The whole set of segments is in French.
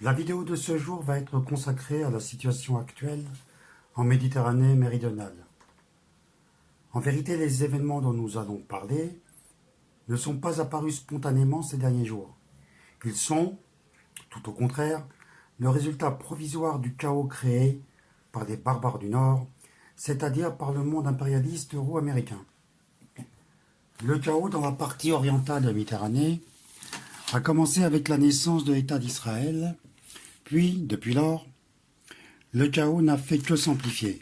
La vidéo de ce jour va être consacrée à la situation actuelle en Méditerranée méridionale. En vérité, les événements dont nous allons parler ne sont pas apparus spontanément ces derniers jours. Ils sont, tout au contraire, le résultat provisoire du chaos créé par les barbares du Nord, c'est-à-dire par le monde impérialiste euro-américain. Le chaos dans la partie orientale de la Méditerranée a commencé avec la naissance de l'État d'Israël, puis, depuis lors, le chaos n'a fait que s'amplifier.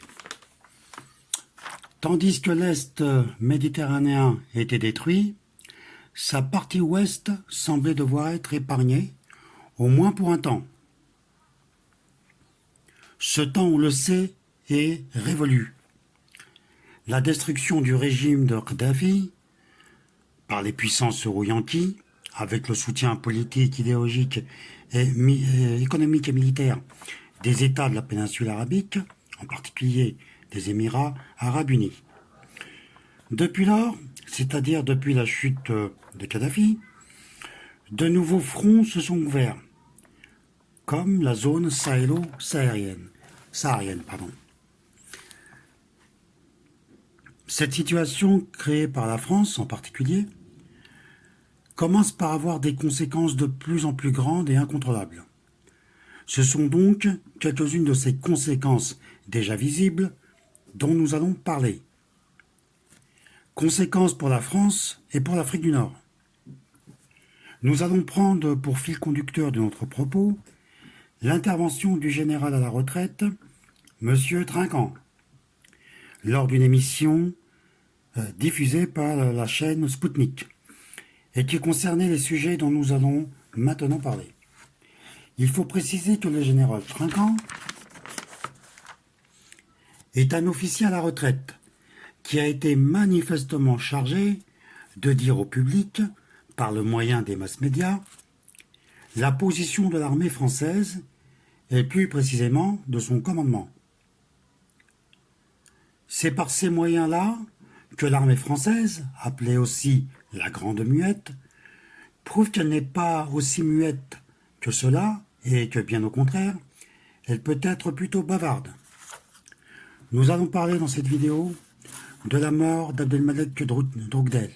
Tandis que l'Est méditerranéen était détruit, sa partie ouest semblait devoir être épargnée, au moins pour un temps. Ce temps, on le sait, est révolu. La destruction du régime de Kadhafi par les puissances euro-yankees, avec le soutien politique, idéologique, économique et militaire des États de la péninsule arabique, en particulier des Émirats arabes unis. Depuis lors, c'est-à-dire depuis la chute de Kadhafi, de nouveaux fronts se sont ouverts, comme la zone sahélo-saharienne. Cette situation, créée par la France en particulier, commence par avoir des conséquences de plus en plus grandes et incontrôlables. Ce sont donc quelques-unes de ces conséquences déjà visibles dont nous allons parler. Conséquences pour la France et pour l'Afrique du Nord. Nous allons prendre pour fil conducteur de notre propos l'intervention du général à la retraite, M. Trinquant, lors d'une émission diffusée par la chaîne Spoutnik, et qui concernait les sujets dont nous allons maintenant parler. Il faut préciser que le général Trinquant est un officier à la retraite qui a été manifestement chargé de dire au public, par le moyen des mass-médias, la position de l'armée française et plus précisément de son commandement. C'est par ces moyens-là que l'armée française, appelée aussi la Grande Muette, prouve qu'elle n'est pas aussi muette que cela et que, bien au contraire, elle peut être plutôt bavarde. Nous allons parler dans cette vidéo de la mort d'Abdelmalek Drogdel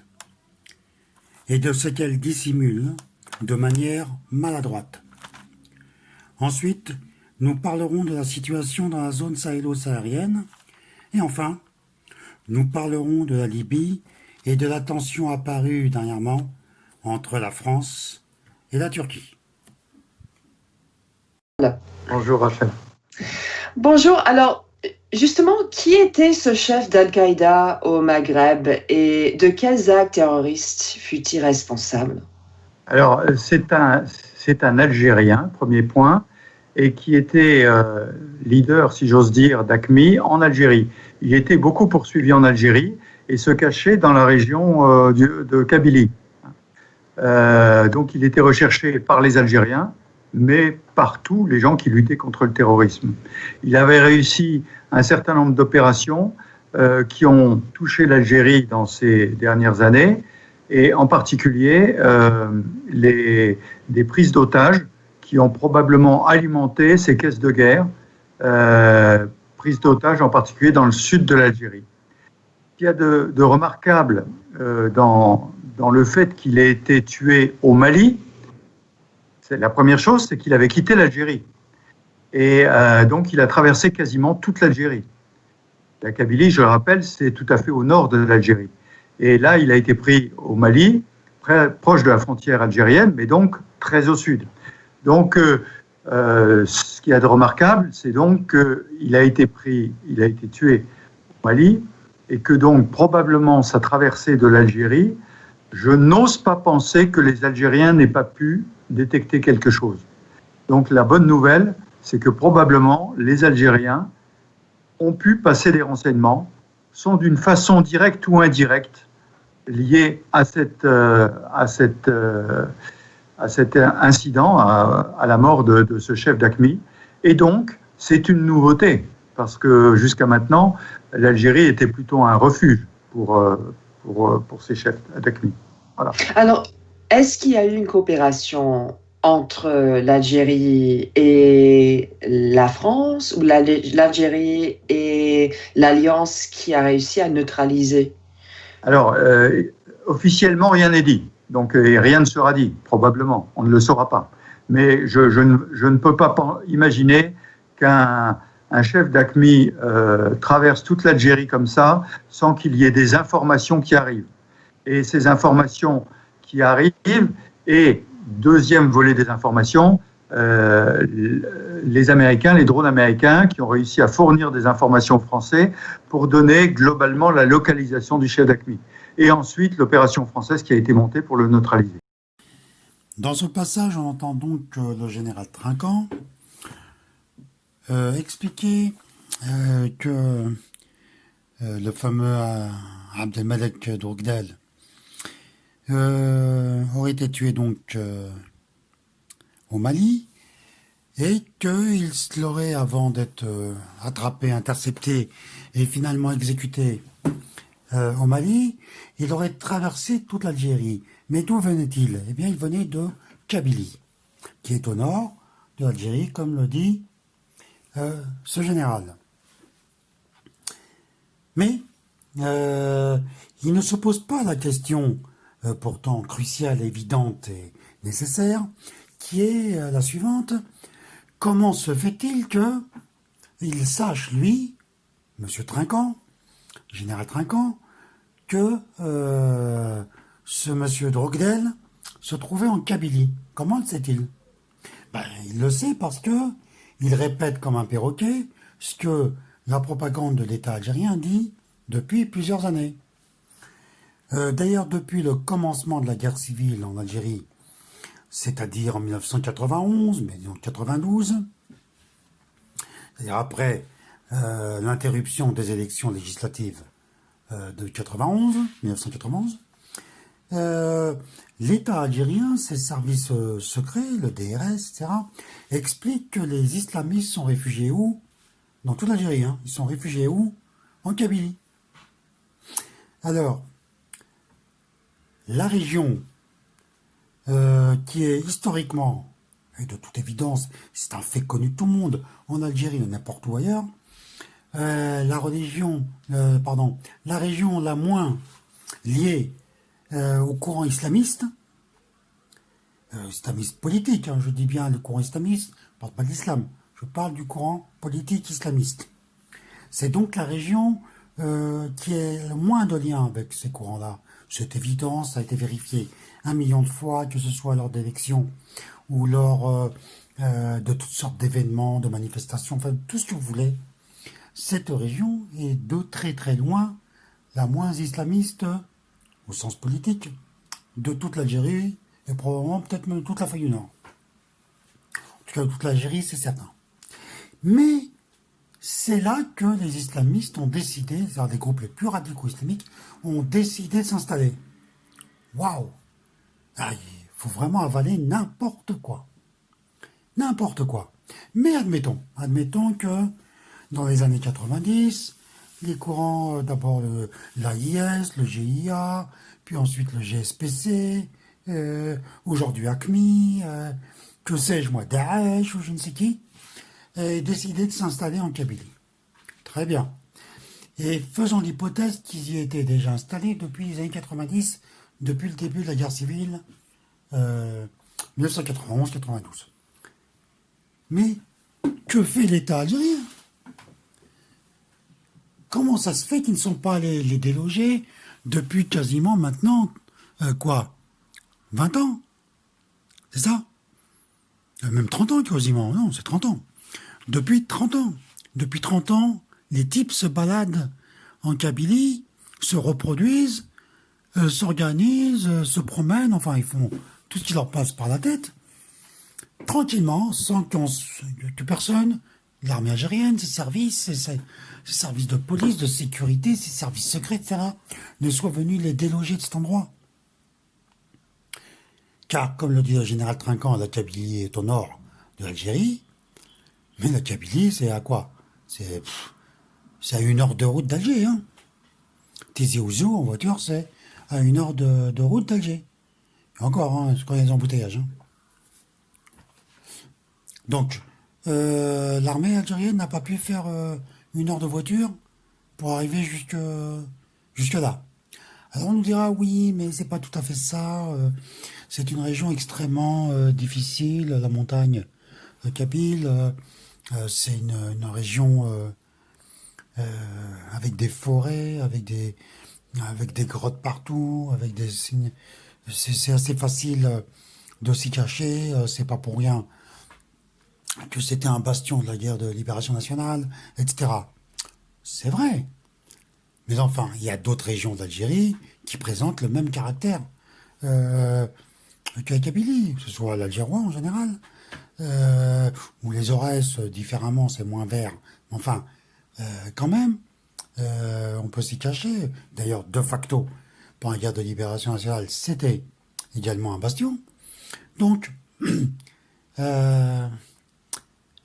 et de ce qu'elle dissimule de manière maladroite. Ensuite, nous parlerons de la situation dans la zone sahélo-saharienne et enfin, nous parlerons de la Libye et de la tension apparue dernièrement entre la France et la Turquie. Bonjour Rachel. Bonjour, alors justement, qui était ce chef d'Al-Qaïda au Maghreb et de quels actes terroristes fut-il responsable? Alors, c'est un Algérien, premier point, et qui était leader, si j'ose dire, d'AQMI en Algérie. Il était beaucoup poursuivi en Algérie et se cachait dans la région de Kabylie. Donc, il était recherché par les Algériens, mais par tous les gens qui luttaient contre le terrorisme. Il avait réussi un certain nombre d'opérations qui ont touché l'Algérie dans ces dernières années, et en particulier des prises d'otages qui ont probablement alimenté ces caisses de guerre, prises d'otages en particulier dans le sud de l'Algérie. Ce qu'il y a de remarquable dans le fait qu'il ait été tué au Mali, la première chose, c'est qu'il avait quitté l'Algérie. Et donc, il a traversé quasiment toute l'Algérie. La Kabylie, je le rappelle, c'est tout à fait au nord de l'Algérie. Et là, il a été pris au Mali, proche de la frontière algérienne, mais donc très au sud. Donc, ce qu'il y a de remarquable, c'est donc qu'il a été tué au Mali, et que donc, probablement, sa traversée de l'Algérie, je n'ose pas penser que les Algériens n'aient pas pu détecter quelque chose. Donc, la bonne nouvelle, c'est que probablement, les Algériens ont pu passer des renseignements, sont d'une façon directe ou indirecte liés à cet incident, à la mort de ce chef d'AQMI. Et donc, c'est une nouveauté, parce que jusqu'à maintenant, l'Algérie était plutôt un refuge pour ces chefs d'AQMI. Voilà. Alors, est-ce qu'il y a eu une coopération entre l'Algérie et la France ou l'Algérie et l'Alliance qui a réussi à neutraliser? Alors, officiellement, rien n'est dit. Donc, rien ne sera dit, probablement. On ne le saura pas. Mais je ne peux pas imaginer qu'un chef d'AQMI traverse toute l'Algérie comme ça sans qu'il y ait des informations qui arrivent. Et ces informations qui arrivent, et deuxième volet des informations, les Américains, les drones américains qui ont réussi à fournir des informations aux Français pour donner globalement la localisation du chef d'AQMI. Et ensuite, l'opération française qui a été montée pour le neutraliser. Dans ce passage, on entend donc le général Trinquant expliquer que le fameux Abdelmalek Droukdel aurait été tué donc au Mali et qu'il l'aurait, avant d'être attrapé, intercepté et finalement exécuté au Mali, il aurait traversé toute l'Algérie. Mais d'où venait-il? Eh bien, il venait de Kabylie, qui est au nord de l'Algérie, comme le dit ce général. Mais il ne se pose pas la question, pourtant cruciale, évidente et nécessaire, qui est la suivante. Comment se fait-il qu'il sache, lui, monsieur Trinquant, général Trinquant, que ce monsieur Droukdel se trouvait en Kabylie? Comment le sait-il? Il le sait parce que il répète comme un perroquet ce que la propagande de l'État algérien dit depuis plusieurs années. D'ailleurs, depuis le commencement de la guerre civile en Algérie, c'est-à-dire en 1991, mais en 92, c'est-à-dire après l'interruption des élections législatives de 1991, l'État algérien, ses services secrets, le DRS, etc., expliquent que les islamistes sont réfugiés où? Dans toute l'Algérie. Hein. Ils sont réfugiés où? En Kabylie. Alors, la région qui est historiquement, et de toute évidence, c'est un fait connu de tout le monde, en Algérie ou n'importe où ailleurs, la région la moins liée au courant islamiste, islamiste politique, hein, je dis bien le courant islamiste, je ne parle pas de l'islam, je parle du courant politique islamiste. C'est donc la région qui est le moins de lien avec ces courants-là. C'est évident, ça a été vérifié 1 million de fois, que ce soit lors d'élections ou lors de toutes sortes d'événements, de manifestations, enfin tout ce que vous voulez. Cette région est de très très loin la moins islamiste, au sens politique, de toute l'Algérie et probablement peut-être même de toute l'Afrique du Nord. En tout cas, de toute l'Algérie, c'est certain. Mais c'est là que les islamistes ont décidé, c'est-à-dire des groupes les plus radicaux islamiques, ont décidé de s'installer. Waouh! Il faut vraiment avaler n'importe quoi. N'importe quoi. Mais admettons que dans les années 90, les courants, d'abord l'AIS, le GIA, puis ensuite le GSPC, aujourd'hui AQMI, que sais-je moi, Daesh ou je ne sais qui, aient décidé de s'installer en Kabylie. Très bien. Et faisons l'hypothèse qu'ils y étaient déjà installés depuis les années 90, depuis le début de la guerre civile, 1991-92. Mais que fait l'État algérien? Comment ça se fait qu'ils ne sont pas allés les déloger depuis quasiment maintenant, 20 ans? C'est ça? Même 30 ans quasiment, non, c'est 30 ans. Depuis 30 ans. Depuis 30 ans, les types se baladent en Kabylie, se reproduisent, s'organisent, se promènent, enfin ils font tout ce qui leur passe par la tête, tranquillement, sans que personne, l'armée algérienne, ses services, ses services de police, de sécurité, ses services secrets, etc., ne soient venus les déloger de cet endroit. Car, comme le dit le général Trinquant, la Kabylie est au nord de l'Algérie, mais la Kabylie, c'est à quoi? C'est à 1 heure de route d'Alger. Hein. Tizi Ouzou, en voiture, c'est à 1 heure de route d'Alger. Et encore, hein, c'est quand il y a des embouteillages. Hein. Donc, l'armée algérienne n'a pas pu faire 1 heure de voiture pour arriver jusque là. Alors on nous dira oui, mais c'est pas tout à fait ça. C'est une région extrêmement difficile, la montagne Kabyle. C'est une région avec des forêts, avec des grottes partout, avec des signes. C'est assez facile de s'y cacher. C'est pas pour rien que c'était un bastion de la guerre de libération nationale, etc. C'est vrai. Mais enfin, il y a d'autres régions d'Algérie qui présentent le même caractère euh, que la Kabylie, que ce soit l'Algérois en général, ou les Aurès différemment, c'est moins vert. Enfin, quand même, on peut s'y cacher. D'ailleurs, de facto, pendant la guerre de libération nationale, c'était également un bastion. Donc, euh,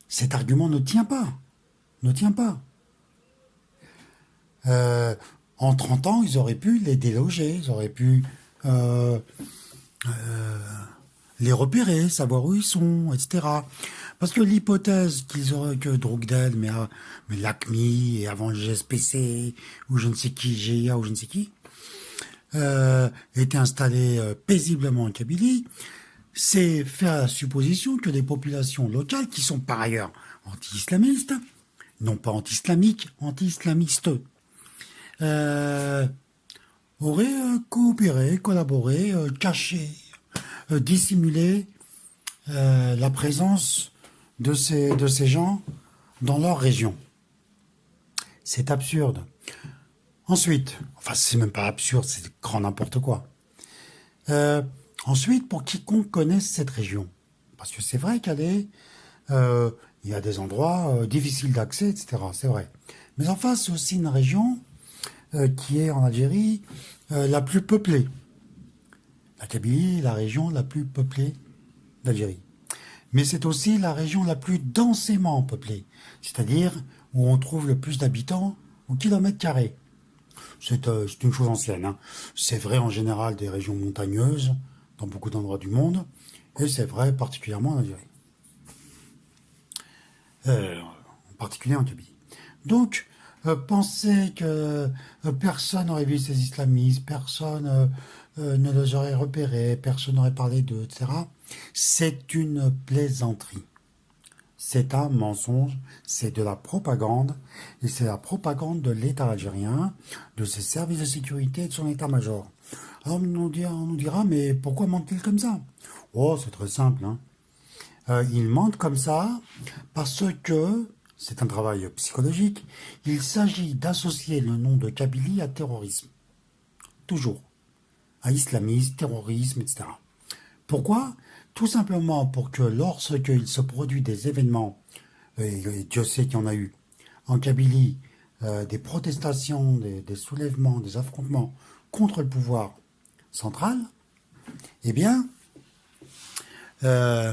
cet argument ne tient pas. Ne tient pas. Euh, En 30 ans, ils auraient pu les déloger, ils auraient pu euh, les repérer, savoir où ils sont, etc. Parce que l'hypothèse qu'ils auraient que Drogdel, mais l'ACMI, et avant le GSPC, ou je ne sais qui, GIA, ou je ne sais qui, étaient installés paisiblement en Kabylie, c'est faire la supposition que des populations locales, qui sont par ailleurs anti-islamistes, non pas anti-islamiques, anti-islamistes, euh, auraient coopéré, collaboré, caché, dissimulé la présence de ces gens dans leur région. C'est absurde. Ensuite, enfin c'est même pas absurde, c'est grand n'importe quoi. Euh, Ensuite, pour quiconque connaisse cette région, parce que c'est vrai il y a des endroits difficiles d'accès, etc. C'est vrai. Mais enfin, c'est aussi une région qui est en Algérie la plus peuplée. La Kabylie est la région la plus peuplée d'Algérie. Mais c'est aussi la région la plus densément peuplée, c'est-à-dire où on trouve le plus d'habitants au kilomètre carré. C'est une chose ancienne, hein. C'est vrai en général des régions montagneuses, dans beaucoup d'endroits du monde, et c'est vrai particulièrement en Algérie. En particulier en Kabylie. Donc, penser que personne n'aurait vu ces islamistes, personne ne les aurait repérés, personne n'aurait parlé d'eux, etc., c'est une plaisanterie. C'est un mensonge, c'est de la propagande, et c'est la propagande de l'État algérien, de ses services de sécurité et de son état-major. Alors on nous dira, mais pourquoi mentent-ils comme ça? Oh, c'est très simple, hein. Ils mentent comme ça parce que, c'est un travail psychologique, il s'agit d'associer le nom de Kabylie à terrorisme. Toujours. À islamisme, terrorisme, etc. Pourquoi? Tout simplement pour que lorsqu'il se produit des événements, et Dieu sait qu'il y en a eu, en Kabylie, des protestations, des soulèvements, des affrontements contre le pouvoir central, eh bien, euh,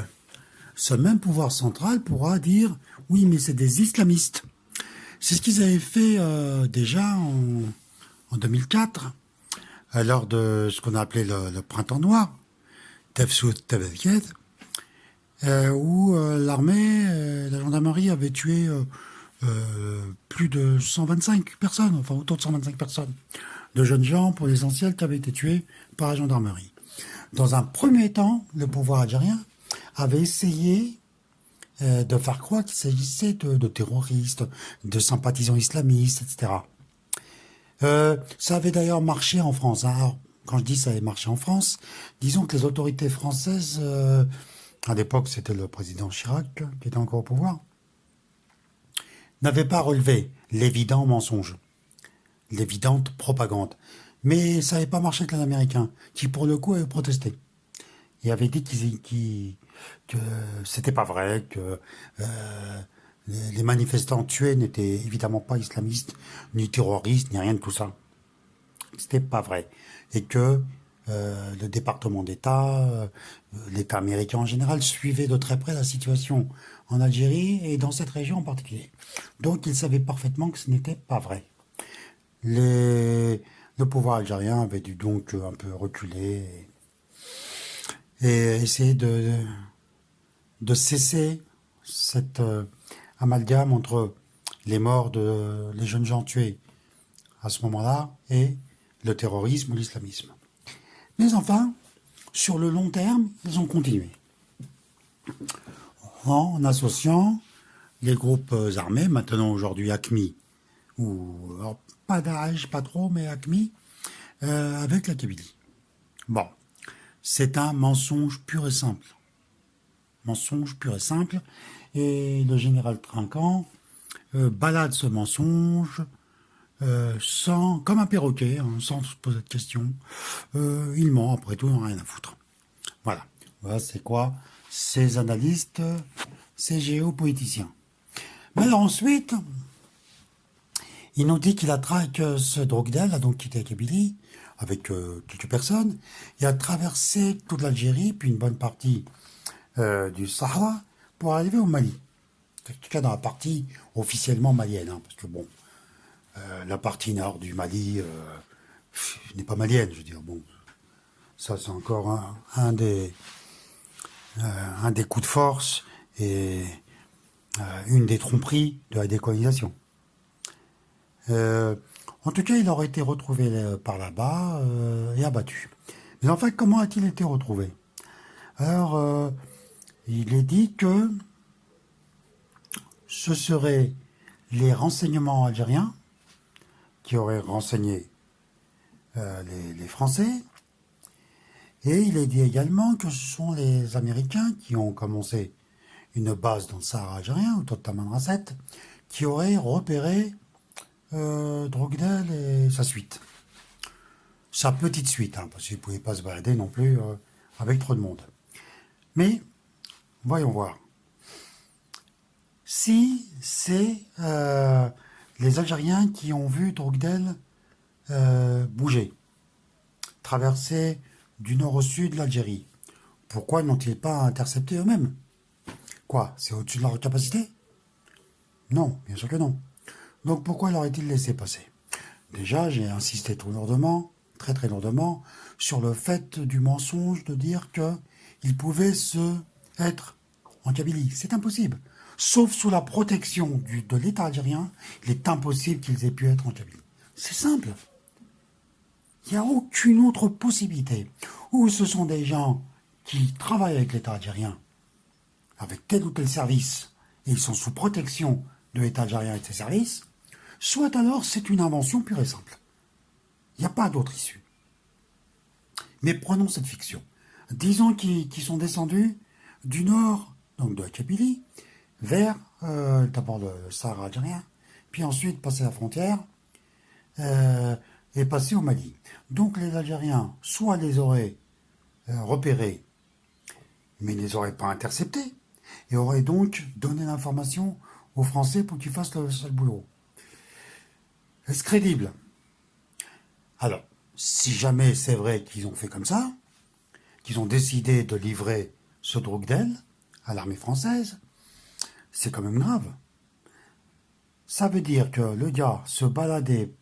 ce même pouvoir central pourra dire oui, mais c'est des islamistes. C'est ce qu'ils avaient fait déjà en 2004, lors de ce qu'on a appelé le printemps noir, Tefsout Tebelked, où l'armée, la gendarmerie avait tué plus de 125 personnes, enfin autour de 125 personnes, de jeunes gens pour l'essentiel qui avaient été tués par la gendarmerie. Dans un premier temps, le pouvoir algérien avait essayé de faire croire qu'il s'agissait de terroristes, de sympathisants islamistes, etc. Ça avait d'ailleurs marché en France, hein. Alors, quand je dis ça avait marché en France, disons que les autorités françaises, à l'époque c'était le président Chirac qui était encore au pouvoir, n'avaient pas relevé l'évident mensonge, l'évidente propagande. Mais ça n'avait pas marché avec les Américains, qui pour le coup avaient protesté. Ils avaient dit que c'était pas vrai, que les manifestants tués n'étaient évidemment pas islamistes, ni terroristes, ni rien de tout ça. C'était pas vrai. Et que le département d'État, l'État américain en général, suivait de très près la situation en Algérie et dans cette région en particulier. Donc ils savaient parfaitement que ce n'était pas vrai. Le pouvoir algérien avait dû donc un peu reculer et essayer de cesser cet amalgame entre les morts les jeunes gens tués à ce moment-là et le terrorisme ou l'islamisme. Mais enfin, sur le long terme, ils ont continué en associant les groupes armés, maintenant aujourd'hui AQMI, ou alors, pas Daesh, pas trop, mais AQMI, avec la Kabylie. Bon, c'est un mensonge pur et simple. Mensonge pur et simple, et le général Trinquant balade ce mensonge comme un perroquet, hein, sans se poser de questions. Il ment, après tout, il n'a rien à foutre. Voilà. Voilà, c'est quoi ces analystes, ces géopoliticiens. Mais alors ensuite, il nous dit qu'il a traqué ce Drogdel, a donc quitté la Kabylie, avec quelques personnes, et a traversé toute l'Algérie, puis une bonne partie du Sahara, pour arriver au Mali. En tout cas dans la partie officiellement malienne, hein, parce que bon, la partie nord du Mali n'est pas malienne, je veux dire, bon, ça c'est encore un des coups de force et une des tromperies de la décolonisation. En tout cas, il aurait été retrouvé par là-bas et abattu. Mais en fait, comment a-t-il été retrouvé? Alors, il est dit que ce seraient les renseignements algériens qui auraient renseigné les Français. Et il est dit également que ce sont les Américains qui ont commencé une base dans le Sahara algérien, au Tamanrasset, qui auraient repéré Drogdel et sa suite. Sa petite suite, hein, parce qu'il ne pouvait pas se balader non plus avec trop de monde. Mais, voyons voir. Si c'est les Algériens qui ont vu Drogdel bouger, traverser du nord au sud de l'Algérie, pourquoi n'ont-ils pas intercepté eux-mêmes? Quoi, c'est au-dessus de leur capacité? Non, bien sûr que non. Donc pourquoi l'auraient-ils laissé passer? Déjà, j'ai insisté trop lourdement, très très lourdement, sur le fait du mensonge de dire qu'ils pouvaient être en Kabylie. C'est impossible. Sauf sous la protection de l'État algérien, il est impossible qu'ils aient pu être en Kabylie. C'est simple. Il n'y a aucune autre possibilité. Ou ce sont des gens qui travaillent avec l'État algérien, avec tel ou tel service, et ils sont sous protection de l'État algérien et de ses services, soit alors c'est une invention pure et simple. Il n'y a pas d'autre issue. Mais prenons cette fiction. Disons qu'ils sont descendus du nord, donc de la Kabylie, vers d'abord le Sahara algérien, puis ensuite passer la frontière et passer au Mali. Donc les Algériens, soit les auraient repérés, mais ne les auraient pas interceptés, et auraient donc donné l'information aux Français pour qu'ils fassent le sale boulot. Est-ce crédible? Alors, si jamais c'est vrai qu'ils ont fait comme ça, qu'ils ont décidé de livrer ce Drogdel à l'armée française, c'est quand même grave. Ça veut dire que le gars se baladait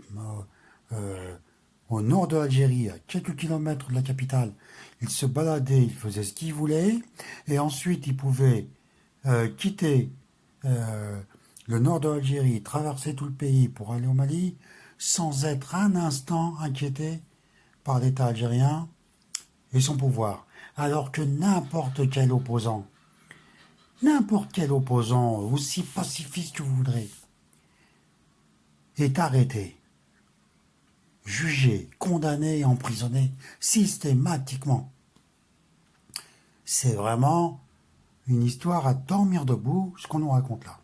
au nord de l'Algérie, à quelques kilomètres de la capitale. Il se baladait, il faisait ce qu'il voulait, et ensuite il pouvait quitter le nord de l'Algérie, traverser tout le pays pour aller au Mali, sans être un instant inquiété par l'État algérien et son pouvoir. Alors que n'importe quel opposant, aussi pacifiste que vous voudrez, est arrêté, jugé, condamné et emprisonné systématiquement. C'est vraiment une histoire à dormir debout, ce qu'on nous raconte là.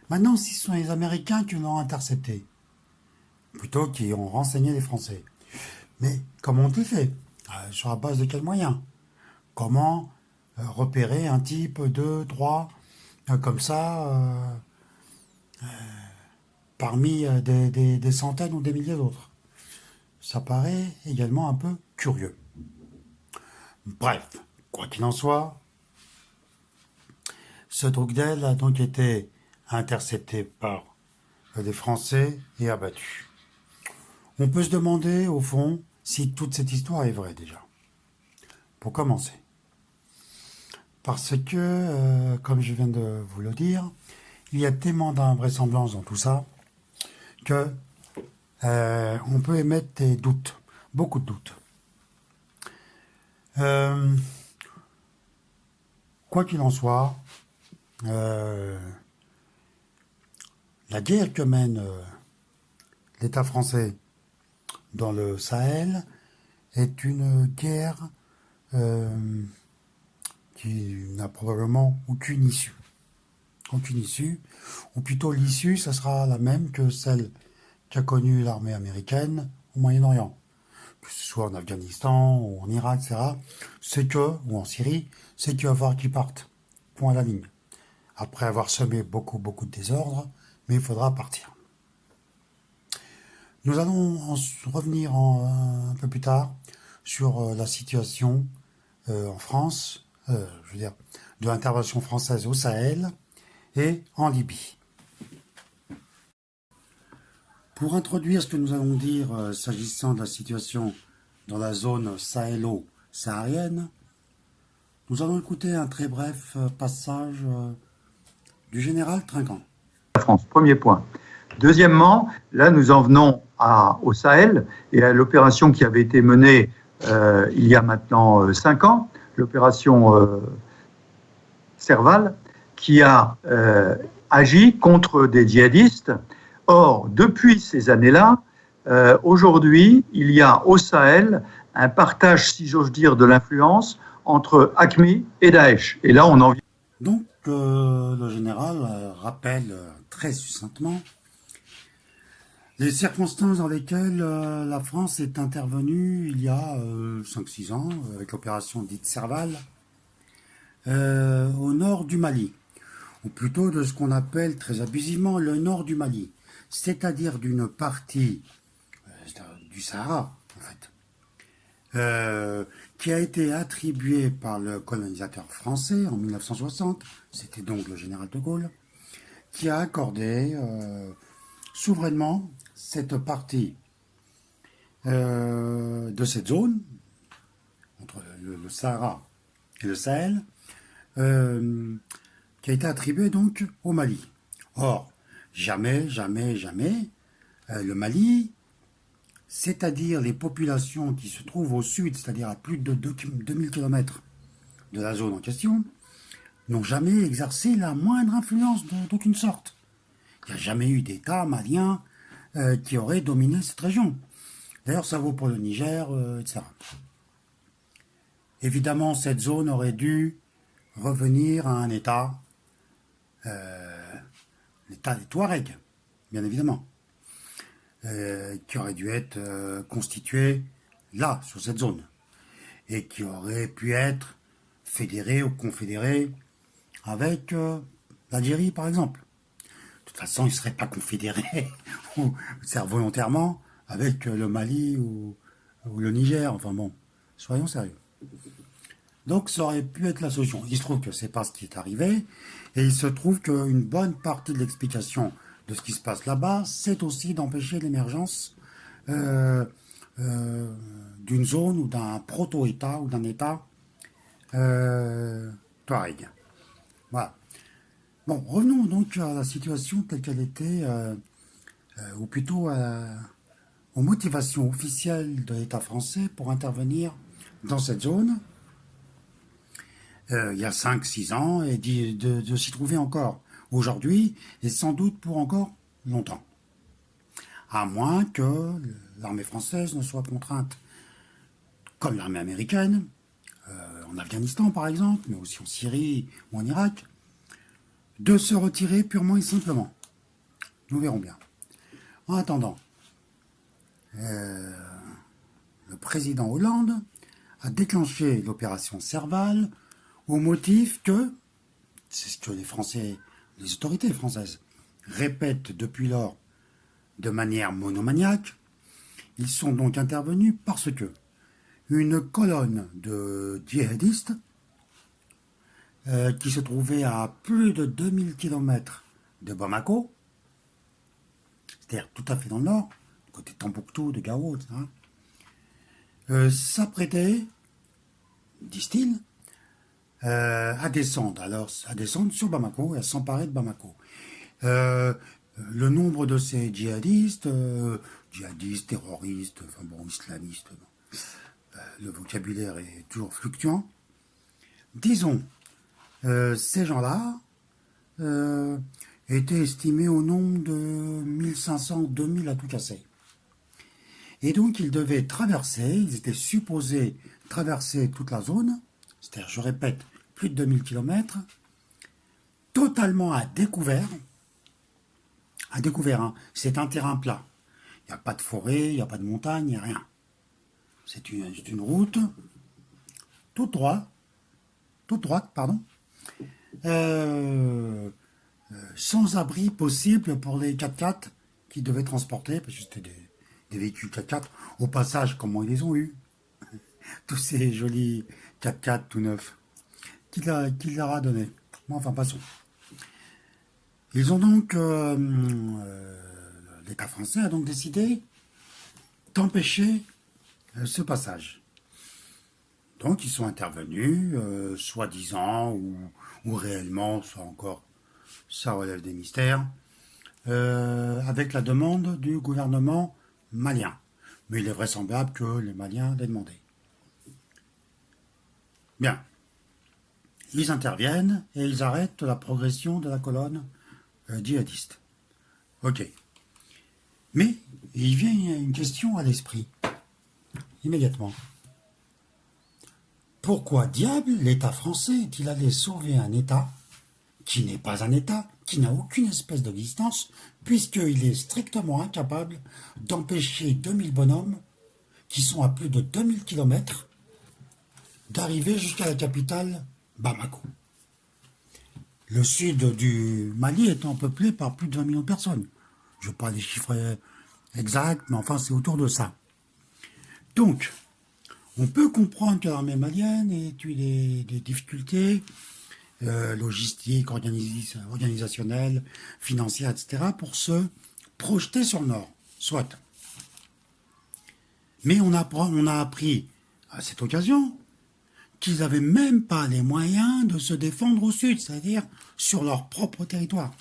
Maintenant, si ce sont les Américains qui l'ont intercepté, plutôt qui ont renseigné les Français, mais comment ont-ils fait? Sur la base de quels moyens? Comment repérer un type, deux, trois, comme ça, parmi des centaines ou des milliers d'autres? Ça paraît également un peu curieux. Bref, quoi qu'il en soit, ce Drogdel a donc été intercepté par les Français et abattu. On peut se demander, au fond, si toute cette histoire est vraie déjà. Pour commencer. Parce que, comme je viens de vous le dire, il y a tellement d'invraisemblances dans tout ça que on peut émettre des doutes, beaucoup de doutes. Quoi qu'il en soit, la guerre que mène l'État français dans le Sahel est une guerre qui n'a probablement aucune issue. Aucune issue, ou plutôt l'issue, ça sera la même que celle qu'a connue l'armée américaine au Moyen-Orient, que ce soit en Afghanistan ou en Irak, etc. C'est que, ou en Syrie, c'est qu'il va falloir qu'ils partent. Point à la ligne. Après avoir semé beaucoup de désordre, mais il faudra partir. Nous allons revenir un peu plus tard sur la situation en France, je veux dire, de l'intervention française au Sahel et en Libye. Pour introduire ce que nous allons dire s'agissant de la situation dans la zone sahélo-saharienne, nous allons écouter un très bref passage du général Trinquant. La France, premier point. Deuxièmement, là nous en venons au Sahel et à l'opération qui avait été menée il y a maintenant 5 ans, l'opération Serval, qui a agi contre des djihadistes. Or, depuis ces années-là, aujourd'hui, il y a au Sahel un partage, si j'ose dire, de l'influence entre AQMI et Daesh. Et là, on en vient. Donc, le général rappelle très succinctement les circonstances dans lesquelles la France est intervenue il y a 5-6 ans, avec l'opération dite Serval, au nord du Mali, ou plutôt de ce qu'on appelle très abusivement le nord du Mali, c'est-à-dire d'une partie du Sahara, en fait, qui a été attribuée par le colonisateur français en 1960, c'était donc le général de Gaulle, qui a accordé souverainement cette partie de cette zone, entre le Sahara et le Sahel, qui a été attribuée donc au Mali. Or, jamais, le Mali, c'est-à-dire les populations qui se trouvent au sud, c'est-à-dire à plus de 2000 km de la zone en question, n'ont jamais exercé la moindre influence d'aucune sorte. Il n'y a jamais eu d'État malien qui aurait dominé cette région. D'ailleurs, ça vaut pour le Niger, etc. Évidemment, cette zone aurait dû revenir à un État, l'État des Touaregs, bien évidemment, qui aurait dû être constitué là, sur cette zone, et qui aurait pu être fédéré ou confédéré avec l'Algérie, par exemple. De toute façon, il ne serait pas confédéré, ou volontairement, avec le Mali ou le Niger. Enfin bon, soyons sérieux. Donc ça aurait pu être la solution. Il se trouve que c'est pas ce qui est arrivé, et il se trouve qu'une bonne partie de l'explication de ce qui se passe là-bas, c'est aussi d'empêcher l'émergence d'une zone ou d'un proto-État ou d'un État Touareg. Voilà. Bon, revenons donc à la situation telle qu'elle était, ou plutôt aux motivations officielles de l'État français pour intervenir dans cette zone. Il y a 5-6 ans, et de s'y trouver encore aujourd'hui, et sans doute pour encore longtemps. À moins que l'armée française ne soit contrainte, comme l'armée américaine, en Afghanistan par exemple, mais aussi en Syrie ou en Irak, de se retirer purement et simplement. Nous verrons bien. En attendant, le président Hollande a déclenché l'opération Serval au motif que, c'est ce que les autorités françaises répètent depuis lors de manière monomaniaque, ils sont donc intervenus parce que une colonne de djihadistes qui se trouvait à plus de 2000 km de Bamako, c'est-à-dire tout à fait dans le nord, côté Tombouctou, de Gao, etc., s'apprêtait, disent-ils, à descendre. Alors, à descendre sur Bamako et à s'emparer de Bamako. Le nombre de ces djihadistes, terroristes, enfin bon, islamistes, le vocabulaire est toujours fluctuant. Disons, ces gens-là étaient estimés au nombre de 1500, 2000 à tout casser. Et donc, ils devaient traverser, ils étaient supposés traverser toute la zone, c'est-à-dire, je répète, plus de 2000 km, totalement à découvert. À découvert, hein, c'est un terrain plat. Il n'y a pas de forêt, il n'y a pas de montagne, il n'y a rien. C'est une route toute droite, pardon, sans abri possible pour les 4x4 qui devaient transporter, parce que c'était des véhicules 4x4. Au passage, comment ils les ont eus? Tous ces jolis 4x4 tout neufs. Qui leur a donné? Enfin, passons. Ils ont donc, l'État français a donc décidé d'empêcher ce passage. Donc ils sont intervenus, soi-disant ou réellement, ça relève des mystères, avec la demande du gouvernement malien. Mais il est vraisemblable que les Maliens l'aient demandé. Bien. Ils interviennent et ils arrêtent la progression de la colonne djihadiste. Ok. Mais il vient une question à l'esprit, immédiatement. Pourquoi diable l'État français est-il allé sauver un État qui n'est pas un État, qui n'a aucune espèce d'existence, puisqu'il est strictement incapable d'empêcher 2000 bonhommes, qui sont à plus de 2000 km, d'arriver jusqu'à la capitale, Bamako. Le sud du Mali étant peuplé par plus de 20 millions de personnes. Je ne veux pas les chiffres exacts, mais enfin c'est autour de ça. Donc, on peut comprendre que l'armée malienne ait eu des difficultés logistiques, organisationnelles, financières, etc., pour se projeter sur le nord. Soit. Mais on a appris à cette occasion qu'ils n'avaient même pas les moyens de se défendre au sud, c'est-à-dire sur leur propre territoire.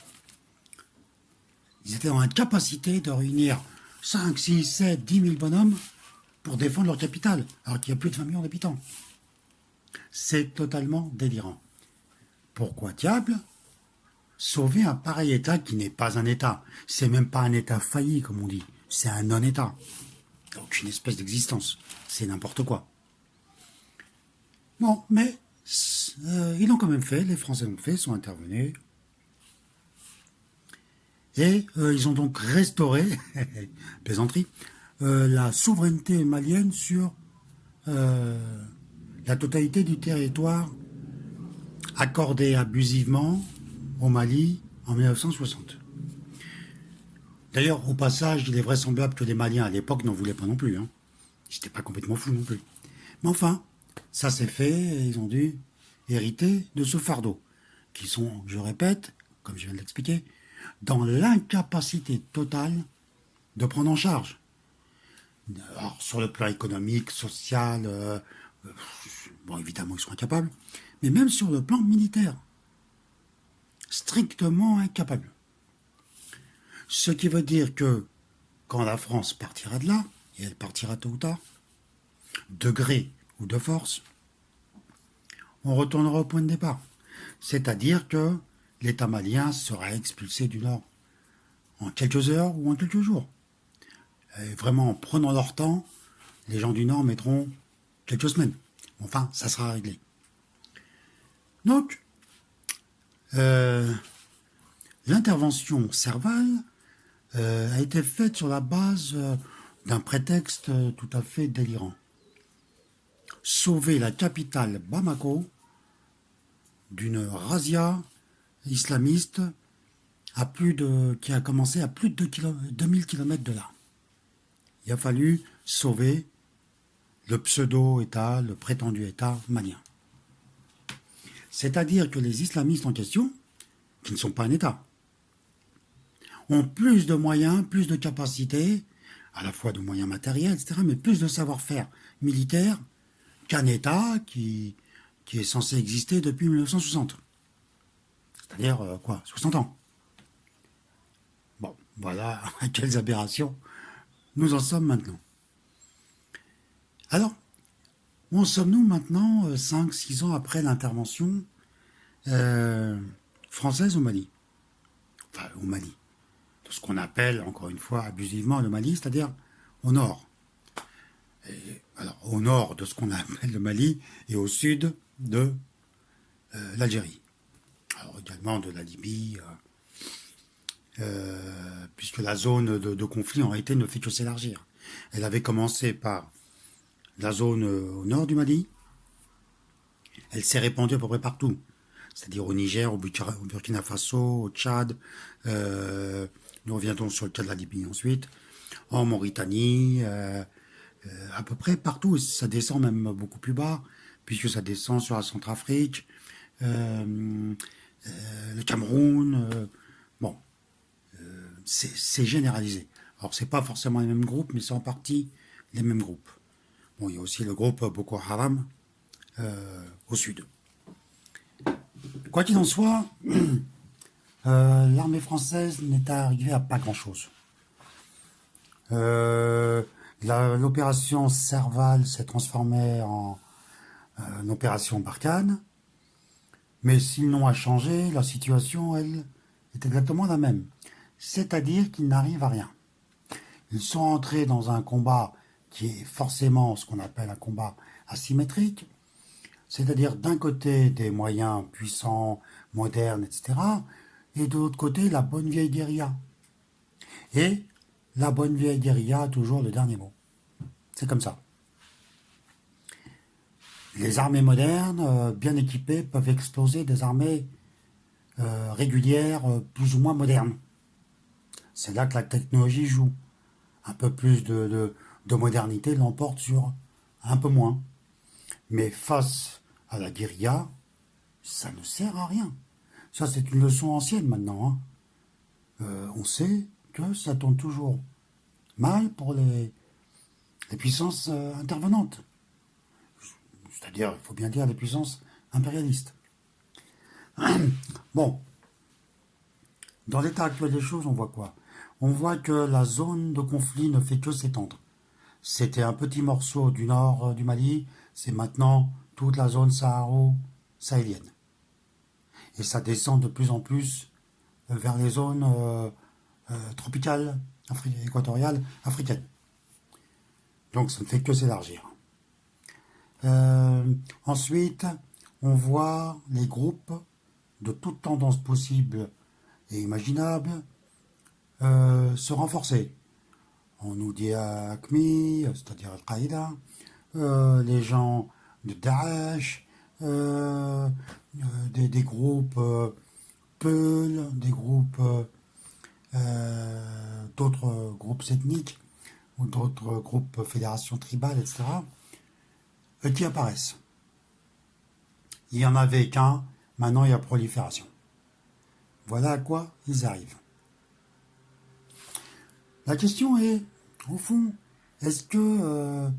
Ils étaient dans l'incapacité de réunir 5, 6, 7, 10 000 bonhommes pour défendre leur capitale, alors qu'il y a plus de 20 millions d'habitants. C'est totalement délirant. Pourquoi diable sauver un pareil État qui n'est pas un État? C'est même pas un État failli, comme on dit. C'est un non-État. Il n'y a aucune espèce d'existence. C'est n'importe quoi. Bon, mais ils l'ont quand même fait, les Français l'ont fait, sont intervenus. Et ils ont donc restauré, plaisanterie, la souveraineté malienne sur la totalité du territoire accordé abusivement au Mali en 1960. D'ailleurs, au passage, il est vraisemblable que les Maliens à l'époque n'en voulaient pas non plus. Hein. Ils n'étaient pas complètement fous non plus. Mais enfin, ça s'est fait et ils ont dû hériter de ce fardeau, qui sont, je répète, comme je viens de l'expliquer, dans l'incapacité totale de prendre en charge. Alors, sur le plan économique, social, bon, évidemment, ils sont incapables, mais même sur le plan militaire, strictement incapables. Ce qui veut dire que, quand la France partira de là, et elle partira tôt ou tard, de gré ou de force, on retournera au point de départ. C'est-à-dire que l'État malien sera expulsé du Nord en quelques heures ou en quelques jours. Et vraiment, en prenant leur temps, les gens du Nord mettront quelques semaines. Enfin, ça sera réglé. Donc, l'intervention Serval a été faite sur la base d'un prétexte tout à fait délirant. Sauver la capitale Bamako d'une razzia islamiste qui a commencé à plus de 2000 km de là. Il a fallu sauver le pseudo-État, le prétendu État malien. C'est-à-dire que les islamistes en question, qui ne sont pas un État, ont plus de moyens, plus de capacités, à la fois de moyens matériels, etc., mais plus de savoir-faire militaire qu'un État qui qui est censé exister depuis 1960. C'est-à-dire, 60 ans. Bon, voilà à quelles aberrations nous en sommes maintenant. Alors, où en sommes-nous maintenant, 5-6 ans après l'intervention française au Mali? Enfin, au Mali. De ce qu'on appelle, encore une fois, abusivement le Mali, c'est-à-dire au nord. Alors, au nord de ce qu'on appelle le Mali et au sud de l'Algérie. Alors, également de la Libye, puisque la zone de conflit, en réalité, ne fait que s'élargir. Elle avait commencé par la zone au nord du Mali. Elle s'est répandue à peu près partout. C'est-à-dire au Niger, au Burkina Faso, au Tchad. Nous reviendrons sur le cas de la Libye ensuite. En Mauritanie, à peu près partout. Ça descend même beaucoup plus bas, puisque ça descend sur la Centrafrique, le Cameroun. Bon, c'est généralisé. Alors, c'est pas forcément les mêmes groupes, mais c'est en partie les mêmes groupes. Bon, il y a aussi le groupe Boko Haram au sud. Quoi qu'il en soit, l'armée française n'est arrivée à pas grand-chose. L'opération Serval s'est transformée en opération Barkhane, mais s'ils n'ont à changer, la situation, elle, est exactement la même. C'est-à-dire qu'ils n'arrivent à rien. Ils sont entrés dans un combat qui est forcément ce qu'on appelle un combat asymétrique, c'est-à-dire d'un côté des moyens puissants, modernes, etc., et de l'autre côté la bonne vieille guérilla. Et la bonne vieille guérilla a toujours le dernier mot. C'est comme ça. Les armées modernes, bien équipées, peuvent exploser des armées régulières, plus ou moins modernes. C'est là que la technologie joue. Un peu plus de modernité l'emporte sur un peu moins. Mais face à la guérilla, ça ne sert à rien. Ça, c'est une leçon ancienne maintenant. On sait que ça tourne toujours mal pour les puissances intervenantes. C'est-à-dire, il faut bien dire, les puissances impérialistes. Bon, dans l'état actuel des choses, on voit quoi? On voit que la zone de conflit ne fait que s'étendre. C'était un petit morceau du nord du Mali, c'est maintenant toute la zone saharo-sahélienne. Et ça descend de plus en plus vers les zones tropicales, équatoriales, africaines. Donc ça ne fait que s'élargir. Ensuite, on voit les groupes de toutes tendances possibles et imaginables se renforcer. On nous dit AQMI, c'est-à-dire Al-Qaïda, les gens de Daesh, des groupes Peul, des groupes d'autres groupes ethniques ou d'autres groupes fédérations tribales, etc., qui apparaissent. Il n'y en avait qu'un, maintenant il y a prolifération. Voilà à quoi ils arrivent. La question est, au fond, est-ce que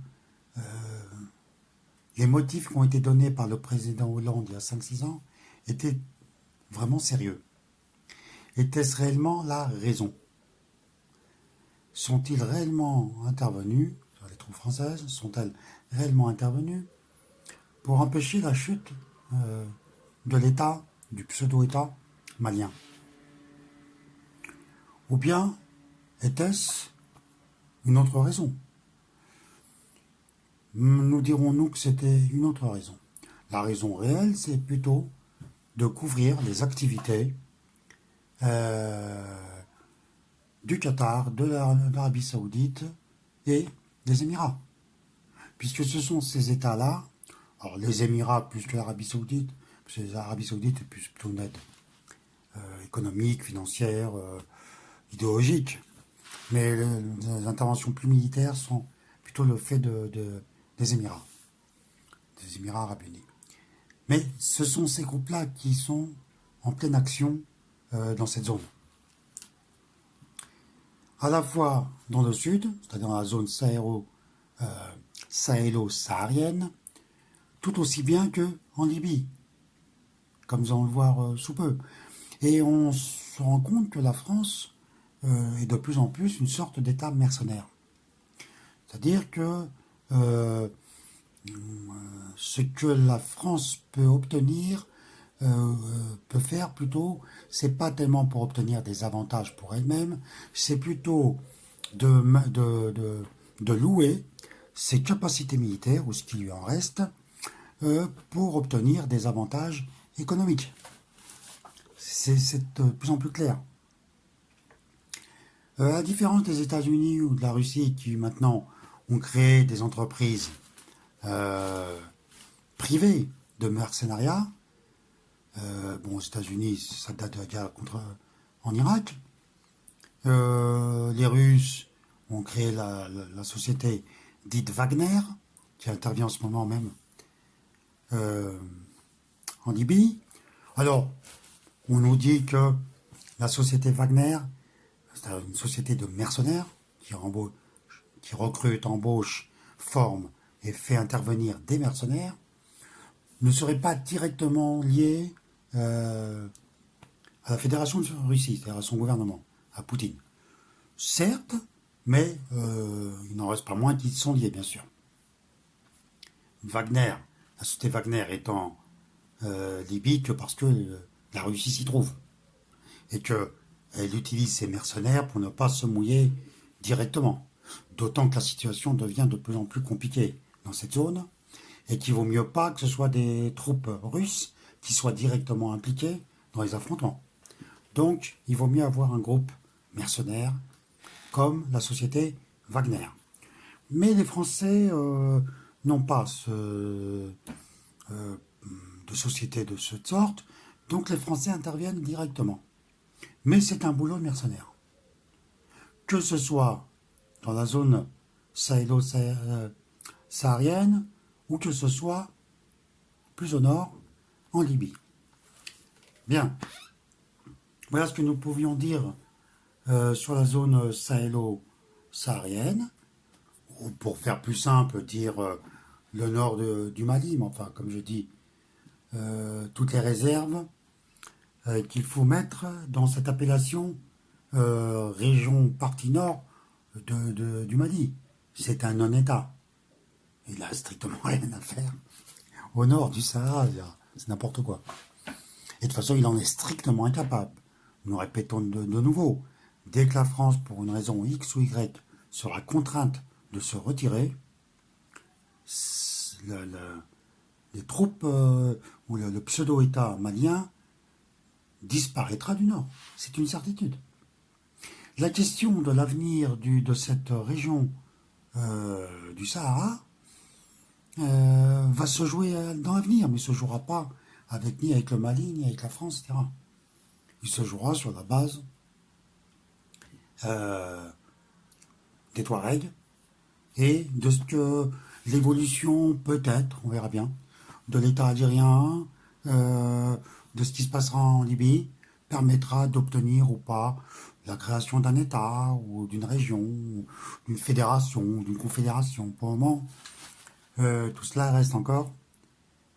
les motifs qui ont été donnés par le président Hollande il y a 5-6 ans étaient vraiment sérieux? Était-ce réellement la raison? Sont-ils réellement intervenus, les troupes françaises, sont-elles réellement intervenues pour empêcher la chute de l'État, du pseudo-État malien? Ou bien était-ce une autre raison? Nous dirons-nous que c'était une autre raison. La raison réelle, c'est plutôt de couvrir les activités du Qatar, de l'Arabie Saoudite et des Émirats. Puisque ce sont ces États-là, alors les Émirats plus que l'Arabie Saoudite, parce que l'Arabie Saoudite est plutôt une aide économique, financière, idéologique. Mais les interventions plus militaires sont plutôt le fait des Émirats Arabes Unis. Mais ce sont ces groupes-là qui sont en pleine action dans cette zone. À la fois dans le sud, c'est-à-dire dans la zone sahélo-saharienne, tout aussi bien qu'en Libye, comme nous allons le voir sous peu. Et on se rend compte que la France est de plus en plus une sorte d'État mercenaire. C'est-à-dire que ce que la France peut obtenir, peut faire plutôt, c'est pas tellement pour obtenir des avantages pour elle-même, c'est plutôt de louer ses capacités militaires, ou ce qui lui en reste, pour obtenir des avantages économiques. C'est de plus en plus clair. À la différence des États-Unis ou de la Russie qui maintenant ont créé des entreprises privées de mercenariat, aux États-Unis, ça date de la guerre en Irak. Les Russes ont créé la société dite Wagner, qui intervient en ce moment même en Libye. Alors, on nous dit que la société Wagner, c'est une société de mercenaires qui recrute, embauche, forme et fait intervenir des mercenaires, ne serait pas directement liée à la Fédération de Russie, c'est-à-dire à son gouvernement, à Poutine. Certes, mais il n'en reste pas moins qu'ils sont liés, bien sûr. Wagner, la société Wagner est en Libye que parce que la Russie s'y trouve. Et qu'elle utilise ses mercenaires pour ne pas se mouiller directement. D'autant que la situation devient de plus en plus compliquée dans cette zone, et qu'il vaut mieux pas que ce soit des troupes russes qui soient directement impliquées dans les affrontements. Donc, il vaut mieux avoir un groupe mercenaire comme la société Wagner. Mais les Français n'ont pas de société de cette sorte, donc les Français interviennent directement. Mais c'est un boulot de mercenaire. Que ce soit dans la zone sahélo-saharienne ou que ce soit plus au nord, en Libye. Bien. Voilà ce que nous pouvions dire sur la zone sahélo-saharienne, ou pour faire plus simple, dire le nord du Mali, mais enfin, comme je dis, toutes les réserves qu'il faut mettre dans cette appellation région partie nord du Mali. C'est un non-État. Il n'a strictement rien à faire. Au nord du Sahara, c'est n'importe quoi. Et de toute façon, il en est strictement incapable. Nous répétons de nouveau, dès que la France, pour une raison X ou Y, sera contrainte de se retirer, les troupes ou le pseudo-État malien disparaîtra du Nord. C'est une certitude. La question de l'avenir de cette région du Sahara va se jouer dans l'avenir, mais ne se jouera pas ni avec le Mali, ni avec la France, etc. Il se jouera sur la base des Touaregs et de ce que l'évolution, peut-être, on verra bien, de l'État algérien, de ce qui se passera en Libye, permettra d'obtenir ou pas la création d'un État ou d'une région, d'une fédération, d'une confédération. Pour le moment, tout cela reste encore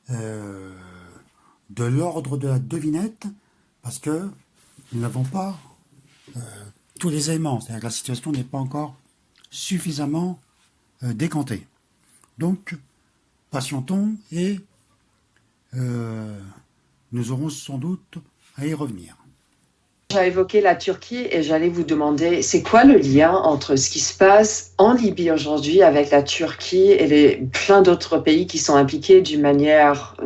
de l'ordre de la devinette, parce que nous n'avons pas tous les éléments, c'est-à-dire que la situation n'est pas encore suffisamment décantée. Donc, patientons et nous aurons sans doute à y revenir. J'ai évoqué la Turquie et j'allais vous demander, c'est quoi le lien entre ce qui se passe en Libye aujourd'hui avec la Turquie et plein d'autres pays qui sont impliqués d'une manière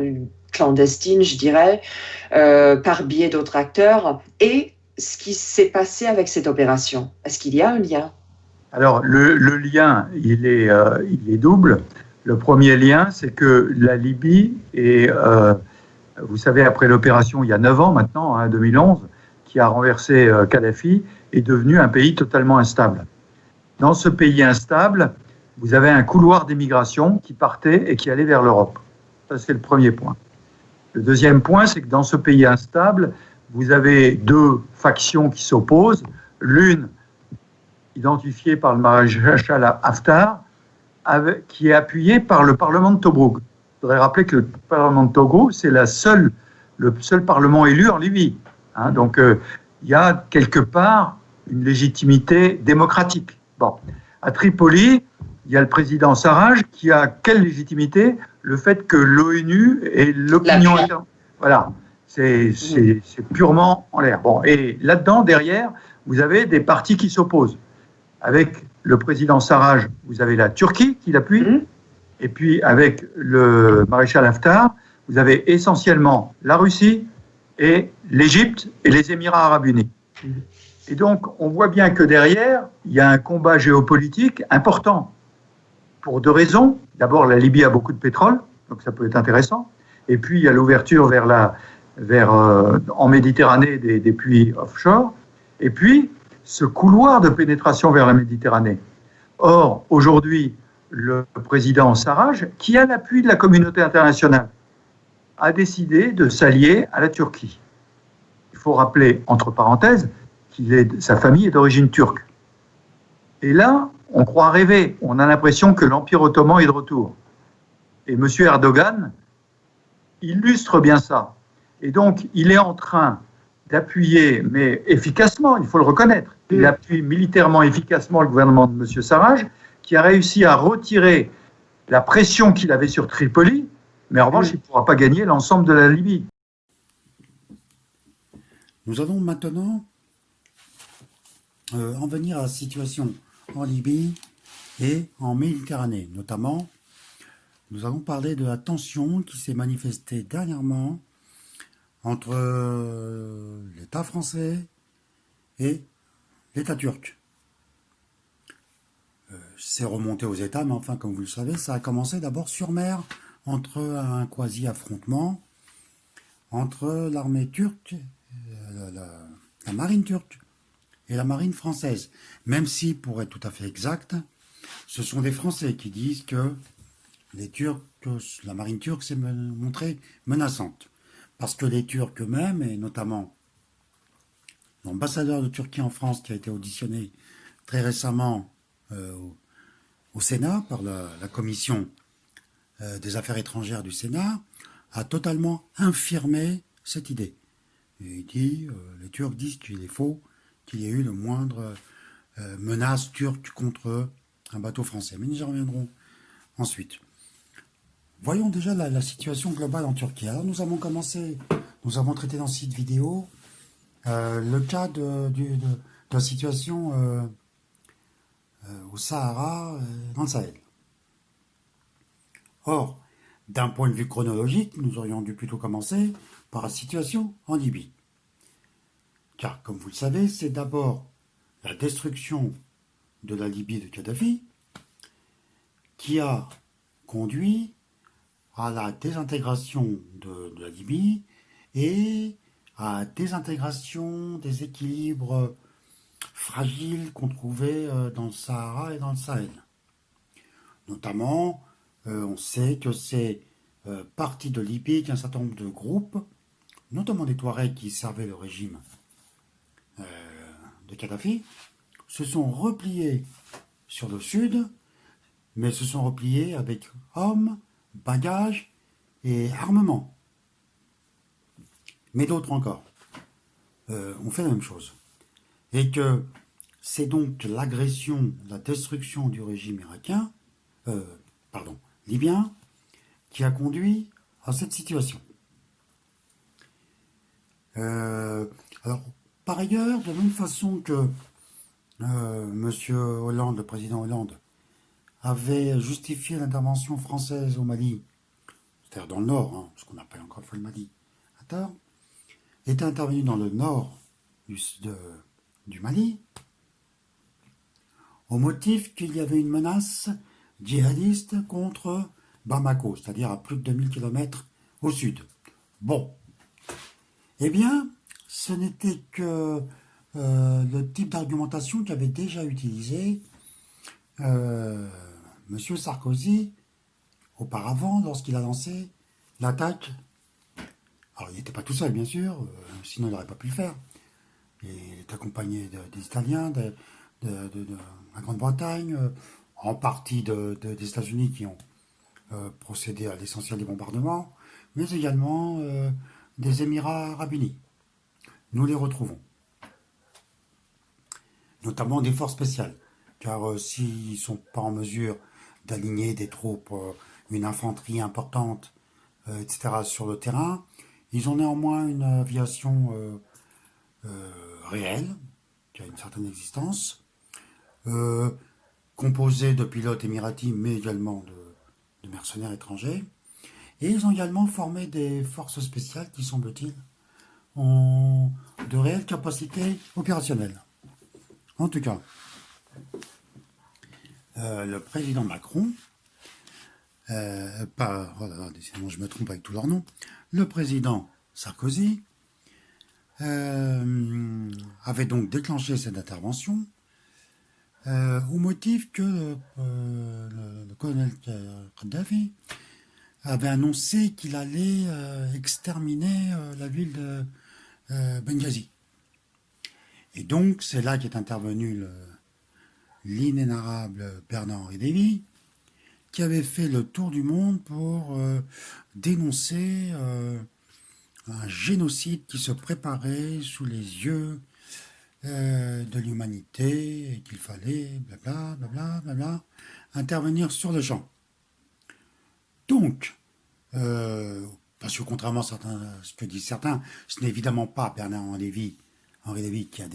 clandestine, je dirais, par biais d'autres acteurs, et ce qui s'est passé avec cette opération? Est-ce qu'il y a un lien? Alors, le lien, il est double. Le premier lien, c'est que la Libye est, vous savez, après l'opération, il y a 9 ans maintenant, 2011, qui a renversé Kadhafi, est devenu un pays totalement instable. Dans ce pays instable, vous avez un couloir d'émigration qui partait et qui allait vers l'Europe. Ça, c'est le premier point. Le deuxième point, c'est que dans ce pays instable, vous avez 2 factions qui s'opposent. L'une, identifiée par le maréchal Haftar, qui est appuyée par le Parlement de Tobrouk. voudrais rappeler que le Parlement de Togo, c'est le seul Parlement élu en Libye. Hein, donc, il y a quelque part une légitimité démocratique. Bon, à Tripoli, il y a le président Sarraj qui a quelle légitimité? Le fait que l'ONU et l'opinion interne. Voilà, c'est purement en l'air. Bon, et là-dedans, derrière, vous avez des partis qui s'opposent. Avec le président Sarraj, vous avez la Turquie qui l'appuie, et puis avec le maréchal Haftar, vous avez essentiellement la Russie et l'Égypte et les Émirats arabes unis. Et donc, on voit bien que derrière, il y a un combat géopolitique important pour deux raisons. D'abord, la Libye a beaucoup de pétrole, donc ça peut être intéressant. Et puis, il y a l'ouverture en Méditerranée des puits offshore. Et puis, ce couloir de pénétration vers la Méditerranée. Or, aujourd'hui, le président Sarraj, qui a l'appui de la communauté internationale, a décidé de s'allier à la Turquie. Il faut rappeler, entre parenthèses, sa famille est d'origine turque. Et là, on croit rêver. On a l'impression que l'Empire ottoman est de retour. Et M. Erdogan illustre bien ça. Et donc, il est en train d'appuyer, mais efficacement, il faut le reconnaître, il appuie militairement efficacement le gouvernement de M. Sarraj, qui a réussi à retirer la pression qu'il avait sur Tripoli, mais en revanche, il ne pourra pas gagner l'ensemble de la Libye. Nous allons maintenant en venir à la situation en Libye et en Méditerranée. Notamment, nous allons parler de la tension qui s'est manifestée dernièrement entre l'État français et l'État turc. C'est remonté aux États, mais enfin, comme vous le savez, ça a commencé d'abord sur mer, entre un quasi-affrontement entre l'armée turque, la marine turque et la marine française. Même si, pour être tout à fait exact, ce sont des Français qui disent que la marine turque s'est montrée menaçante. Parce que les Turcs eux-mêmes, et notamment l'ambassadeur de Turquie en France qui a été auditionné très récemment au Sénat par la commission des affaires étrangères du Sénat, a totalement infirmé cette idée. Et il dit, les Turcs disent qu'il est faux qu'il y ait eu le moindre menace turque contre un bateau français. Mais nous y reviendrons ensuite. Voyons déjà la situation globale en Turquie. Alors nous avons traité dans cette vidéo le cas de la situation au Sahara, dans le Sahel. Or, d'un point de vue chronologique, nous aurions dû plutôt commencer par la situation en Libye. Car, comme vous le savez, c'est d'abord la destruction de la Libye de Kadhafi qui a conduit à la désintégration de la Libye et à la désintégration des équilibres fragiles qu'on trouvait dans le Sahara et dans le Sahel. Notamment, on sait que ces parties de Libye, qu'un certain nombre de groupes, notamment des Touaregs qui servaient le régime de Kadhafi, se sont repliés sur le sud, mais se sont repliés avec hommes, bagages et armements. Mais d'autres encore ont fait la même chose. Et que c'est donc l'agression, la destruction du régime libyen, qui a conduit à cette situation. Alors, par ailleurs, de la même façon que Monsieur Hollande, le président Hollande, avait justifié l'intervention française au Mali, c'est-à-dire dans le nord, ce qu'on appelle encore une fois le Mali, à tort, était intervenu dans le nord du Mali, au motif qu'il y avait une menace djihadiste contre Bamako, c'est-à-dire à plus de 2000 km au sud. Bon, eh bien, ce n'était que le type d'argumentation qu'avait déjà utilisé M. Sarkozy auparavant lorsqu'il a lancé l'attaque. Alors, il n'était pas tout seul, bien sûr, sinon il n'aurait pas pu le faire. Il est accompagné des Italiens, de la Grande-Bretagne, en partie des États-Unis qui ont procédé à l'essentiel des bombardements, mais également des Émirats arabes unis. Nous les retrouvons. Notamment des forces spéciales, car s'ils ne sont pas en mesure d'aligner des troupes, une infanterie importante, etc. sur le terrain, ils ont néanmoins une aviation réelle, qui a une certaine existence, composée de pilotes émiratis, mais également de mercenaires étrangers. Et ils ont également formé des forces spéciales qui, semble-t-il, ont de réelles capacités opérationnelles. En tout cas, le président Macron, décidément je me trompe avec tous leurs noms, le président Sarkozy avait donc déclenché cette intervention au motif que le colonel Kadhafi avait annoncé qu'il allait exterminer la ville de Benghazi. Et donc, c'est là qu'est intervenu l'inénarrable Bernard-Henri Lévy, qui avait fait le tour du monde pour dénoncer un génocide qui se préparait sous les yeux de l'humanité et qu'il fallait, blablabla, intervenir sur le champ. Donc, parce que contrairement à ce que disent certains, ce n'est évidemment pas Bernard-Henri Lévy qui a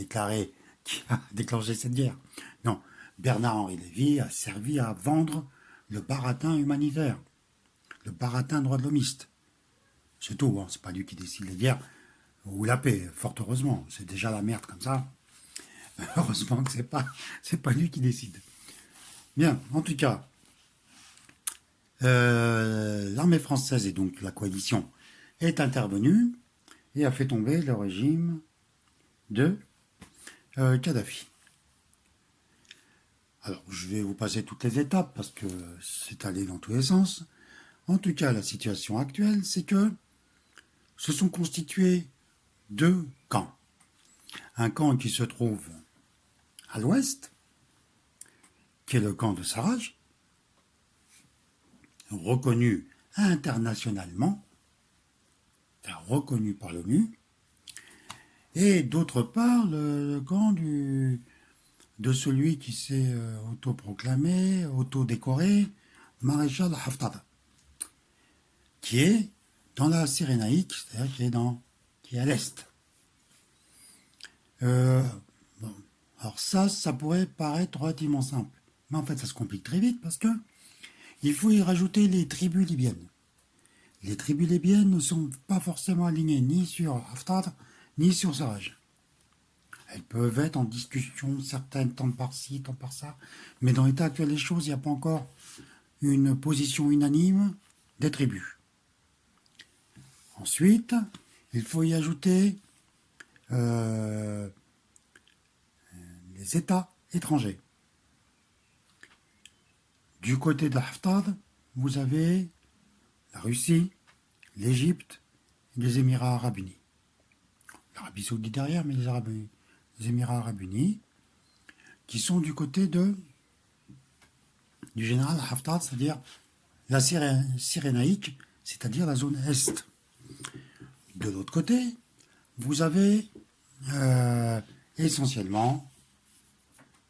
déclenché cette guerre. Non, Bernard-Henri Lévy a servi à vendre le baratin humanitaire, le baratin droit de l'homiste. C'est tout, hein, c'est pas lui qui décide les guerres ou la paix, fort heureusement. C'est déjà la merde comme ça. Heureusement que c'est pas lui qui décide. Bien, en tout cas, l'armée française et donc la coalition est intervenue et a fait tomber le régime de Kadhafi. Alors, je vais vous passer toutes les étapes parce que c'est allé dans tous les sens. En tout cas, la situation actuelle, c'est que se sont constitués deux camps. Un camp qui se trouve à l'ouest, qui est le camp de Sarraj, reconnu internationalement, reconnu par l'ONU, et d'autre part le camp de celui qui s'est autoproclamé, autodécoré, maréchal Haftar, qui est dans la Cyrénaïque, c'est-à-dire qui est à l'est. Bon. Alors ça pourrait paraître relativement simple, mais en fait ça se complique très vite parce que il faut y rajouter les tribus libyennes. Les tribus libyennes ne sont pas forcément alignées ni sur Haftar ni sur Sarraj. Elles peuvent être en discussion, certaines tant par-ci, tant par-ça, mais dans l'état actuel des choses, il n'y a pas encore une position unanime des tribus. Ensuite, il faut y ajouter les États étrangers. Du côté de Haftar, vous avez la Russie, l'Égypte et les Émirats arabes unis. L'Arabie saoudite derrière, mais les Émirats arabes unis, qui sont du côté du général Haftar, c'est-à-dire la Cyrénaïque, c'est-à-dire la zone est. De l'autre côté, vous avez essentiellement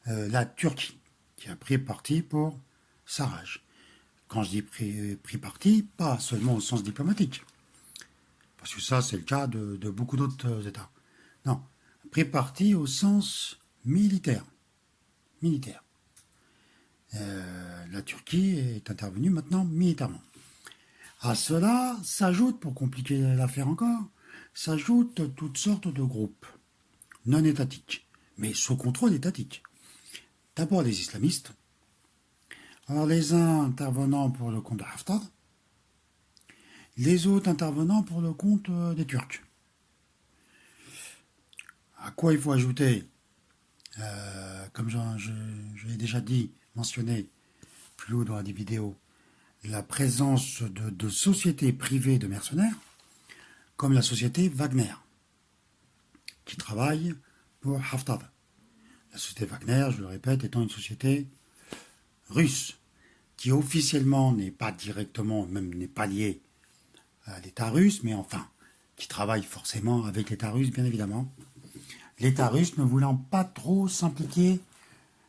la Turquie, qui a pris parti pour Sarraj. Quand je dis pris parti, pas seulement au sens diplomatique, parce que ça c'est le cas de beaucoup d'autres États. Non, pris parti au sens militaire. La Turquie est intervenue maintenant militairement. À cela s'ajoute, pour compliquer l'affaire encore, s'ajoutent toutes sortes de groupes non étatiques, mais sous contrôle étatique. D'abord les islamistes, alors les uns intervenant pour le compte de Haftar, les autres intervenant pour le compte des Turcs. À quoi il faut ajouter, comme je l'ai déjà mentionné plus haut dans la vidéo, la présence de sociétés privées de mercenaires, comme la société Wagner, qui travaille pour Haftar. La société Wagner, je le répète, étant une société russe, qui officiellement n'est pas directement, même n'est pas lié à l'État russe, mais enfin, qui travaille forcément avec l'État russe, bien évidemment. L'État russe ne voulant pas trop s'impliquer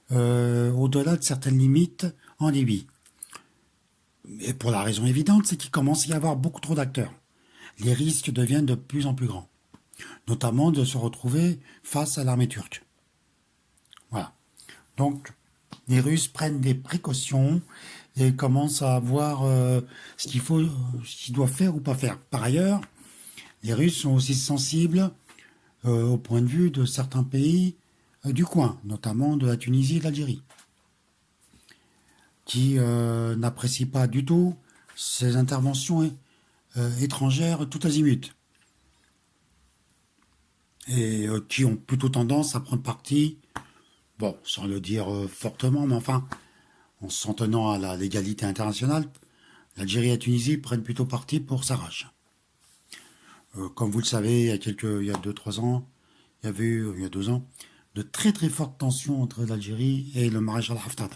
au-delà de certaines limites en Libye. Et pour la raison évidente, c'est qu'il commence à y avoir beaucoup trop d'acteurs. Les risques deviennent de plus en plus grands, notamment de se retrouver face à l'armée turque. Voilà. Donc, les Russes prennent des précautions et commencent à voir ce qu'ils doivent faire ou pas faire. Par ailleurs, les Russes sont aussi sensibles au point de vue de certains pays du coin, notamment de la Tunisie et de l'Algérie, qui n'apprécient pas du tout ces interventions étrangères tout azimut, et qui ont plutôt tendance à prendre parti, bon, sans le dire fortement, mais enfin, en s'en tenant à la légalité internationale, l'Algérie et la Tunisie prennent plutôt parti pour Sarraj. Comme vous le savez, il y a 2-3 ans, il y avait eu, il y a 2 ans, de très très fortes tensions entre l'Algérie et le maréchal Haftar,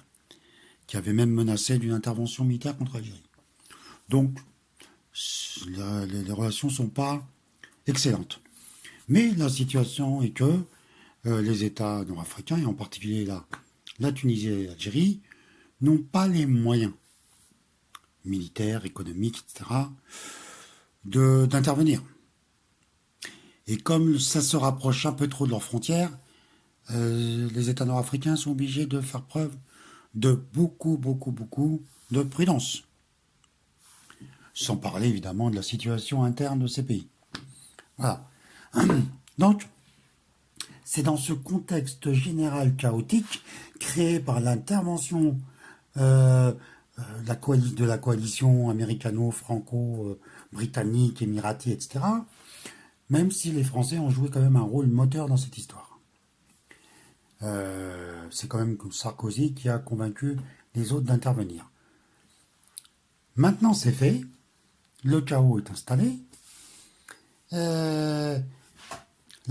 qui avait même menacé d'une intervention militaire contre l'Algérie. Donc, les relations ne sont pas excellentes. Mais la situation est que les États nord-africains, et en particulier la Tunisie et l'Algérie, n'ont pas les moyens militaires, économiques, etc., d'intervenir. Et comme ça se rapproche un peu trop de leurs frontières, les États nord-africains sont obligés de faire preuve de beaucoup de prudence. Sans parler évidemment de la situation interne de ces pays. Voilà. Donc, c'est dans ce contexte général chaotique, créé par l'intervention de la coalition américano-franco-britannique, émirati, etc., même si les Français ont joué quand même un rôle moteur dans cette histoire. C'est quand même Sarkozy qui a convaincu les autres d'intervenir. Maintenant c'est fait, le chaos est installé, la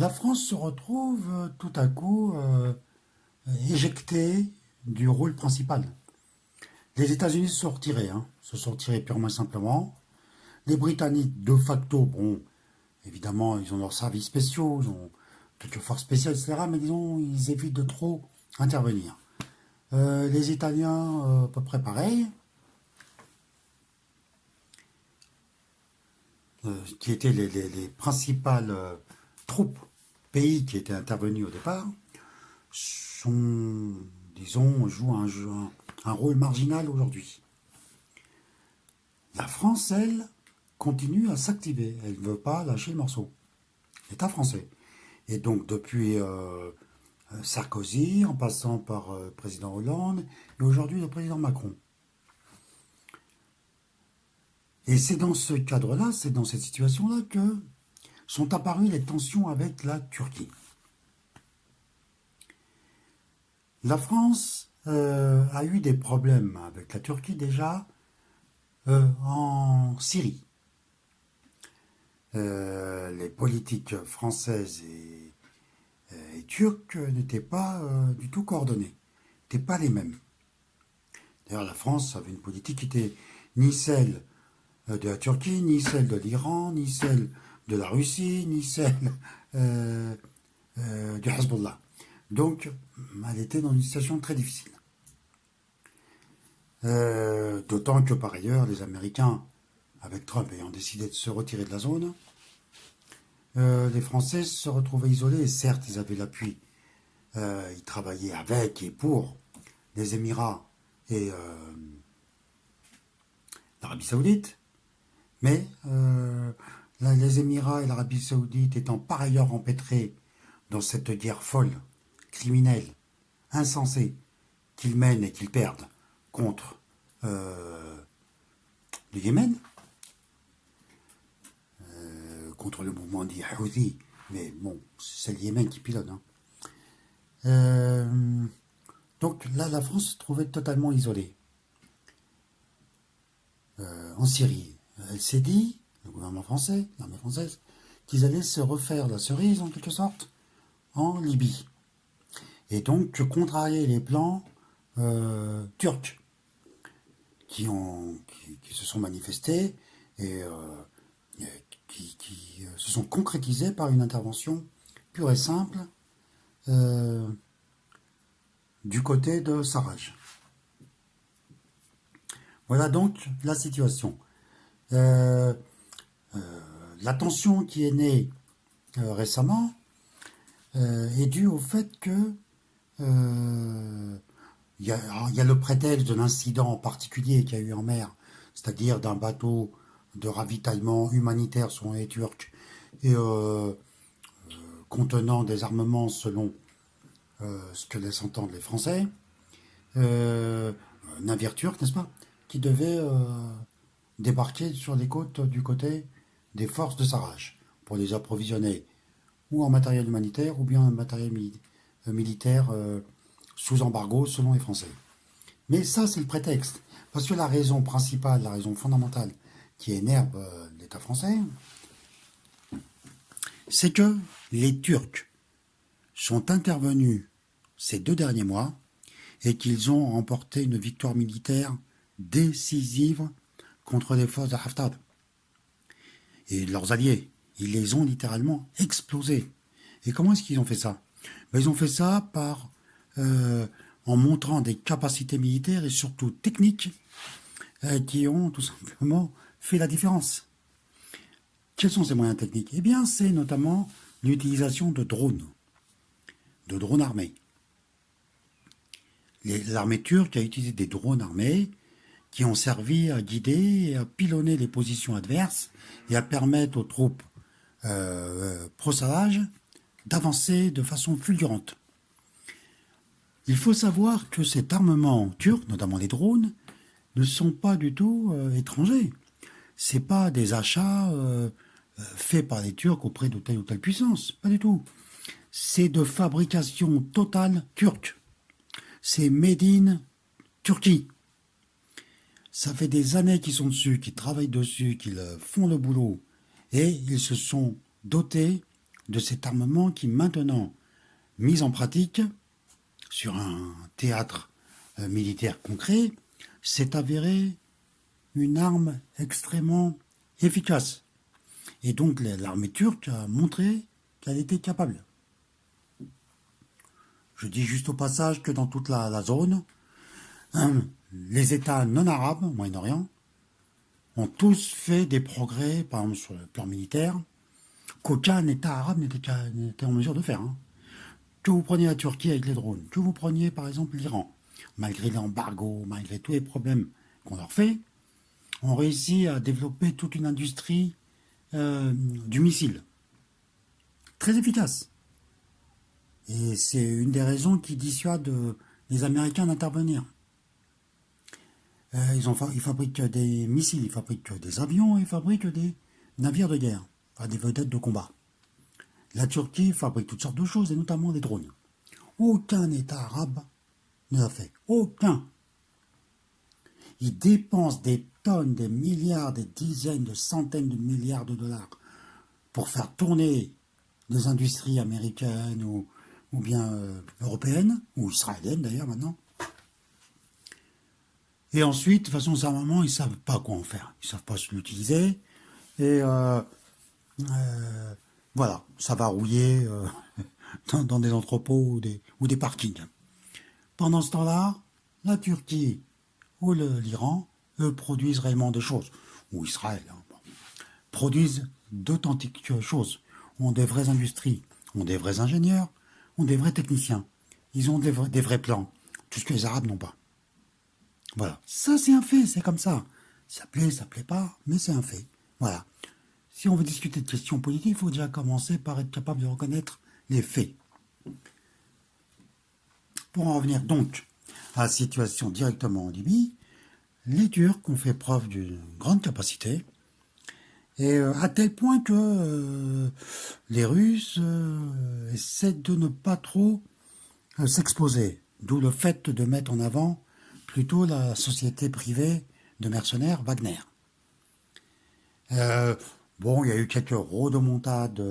France se retrouve tout à coup éjectée du rôle principal. Les États-Unis se sont retirés purement et simplement. Les Britanniques, de facto, bon, évidemment, ils ont leurs services spéciaux, ils ont quelques forces spéciales, etc., mais disons, ils évitent de trop intervenir. Les Italiens, à peu près pareil, qui étaient les principales troupes, pays qui étaient intervenus au départ, jouent un rôle marginal aujourd'hui. La France, elle, continue à s'activer. Elle ne veut pas lâcher le morceau. L'État français. Et donc, depuis Sarkozy, en passant par le président Hollande, et aujourd'hui le président Macron. Et c'est dans ce cadre-là, c'est dans cette situation-là que sont apparues les tensions avec la Turquie. La France a eu des problèmes avec la Turquie déjà en Syrie. Les politiques françaises et turques n'étaient pas du tout coordonnées, n'étaient pas les mêmes. D'ailleurs, la France avait une politique qui n'était ni celle de la Turquie, ni celle de l'Iran, ni celle de la Russie, ni celle du Hezbollah. Donc, elle était dans une situation très difficile. D'autant que, par ailleurs, les Américains, avec Trump ayant décidé de se retirer de la zone, les Français se retrouvaient isolés, et certes, ils avaient l'appui. Ils travaillaient avec et pour les Émirats et l'Arabie Saoudite, mais les Émirats et l'Arabie Saoudite étant par ailleurs empêtrés dans cette guerre folle, criminelle, insensée, qu'ils mènent et qu'ils perdent contre le Yémen, contre le mouvement dit Houthi, mais bon, c'est le Yémen qui pilote. Donc là, la France se trouvait totalement isolée. En Syrie, elle s'est dit, le gouvernement français, l'armée française, qu'ils allaient se refaire la cerise, en quelque sorte, en Libye. Et donc, contrarier les plans turcs, qui se sont manifestés et qui se sont concrétisés par une intervention pure et simple du côté de Sarraj. Voilà donc la situation. La tension qui est née récemment est due au fait que il y a le prétexte de l'incident en particulier qu'il y a eu en mer, c'est-à-dire d'un bateau de ravitaillement humanitaire selon les Turcs et contenant des armements selon ce que laissent entendre les Français, navire turc, n'est-ce pas, qui devait débarquer sur les côtes du côté des forces de Sarraj pour les approvisionner ou en matériel humanitaire ou bien en matériel militaire sous embargo selon les Français. Mais ça, c'est le prétexte. Parce que la raison principale, la raison fondamentale qui énerve l'État français, c'est que les Turcs sont intervenus ces 2 derniers mois et qu'ils ont remporté une victoire militaire décisive contre les forces de Haftar et leurs alliés. Ils les ont littéralement explosés. Et comment est-ce qu'ils ont fait ça? Ils ont fait ça en montrant des capacités militaires et surtout techniques qui ont tout simplement fait la différence. Quels sont ces moyens techniques? Eh bien, c'est notamment l'utilisation de drones armés. L'armée turque a utilisé des drones armés qui ont servi à guider et à pilonner les positions adverses et à permettre aux troupes pro-Sarraj d'avancer de façon fulgurante. Il faut savoir que cet armement turc, notamment les drones, ne sont pas du tout étrangers. Ce n'est pas des achats faits par les Turcs auprès de telle ou telle puissance, pas du tout. C'est de fabrication totale turque. C'est made in Turquie. Ça fait des années qu'ils sont dessus, qu'ils travaillent dessus, qu'ils font le boulot. Et ils se sont dotés de cet armement qui, maintenant, mis en pratique sur un théâtre militaire concret, s'est avéré une arme extrêmement efficace. Et donc l'armée turque a montré qu'elle était capable. Je dis juste au passage que dans toute la zone, les États non arabes au Moyen-Orient ont tous fait des progrès, par exemple sur le plan militaire, qu'aucun État arabe n'était en mesure de faire. Que vous preniez la Turquie avec les drones, que vous preniez par exemple l'Iran, malgré l'embargo, malgré tous les problèmes qu'on leur fait, ont réussi à développer toute une industrie du missile. Très efficace. Et c'est une des raisons qui dissuade les Américains d'intervenir. Ils fabriquent des missiles, ils fabriquent des avions, ils fabriquent des navires de guerre, enfin des vedettes de combat. La Turquie fabrique toutes sortes de choses, et notamment des drones. Aucun État arabe ne l'a fait. Aucun. Ils dépensent des tonnes, des milliards, des dizaines, de centaines de milliards de dollars pour faire tourner des industries américaines ou bien européennes, ou israéliennes d'ailleurs maintenant. Et ensuite, de toute façon, ces armements, ils ne savent pas quoi en faire. Ils ne savent pas l'utiliser. Et voilà, ça va rouiller dans des entrepôts ou des parkings. Pendant ce temps-là, la Turquie ou l'Iran, eux, produisent réellement des choses. Ou Israël, produisent d'authentiques choses. Ont des vraies industries, ont des vrais ingénieurs, ont des vrais techniciens. Ils ont des vrais plans. Tout ce que les Arabes n'ont pas. Voilà. Ça, c'est un fait, c'est comme ça. Ça plaît pas, mais c'est un fait. Voilà. Si on veut discuter de questions politiques, il faut déjà commencer par être capable de reconnaître les faits. Pour en revenir donc à la situation directement en Libye, les Turcs ont fait preuve d'une grande capacité, et à tel point que les Russes essaient de ne pas trop s'exposer, d'où le fait de mettre en avant plutôt la société privée de mercenaires Wagner. Bon, il y a eu quelques rodomontades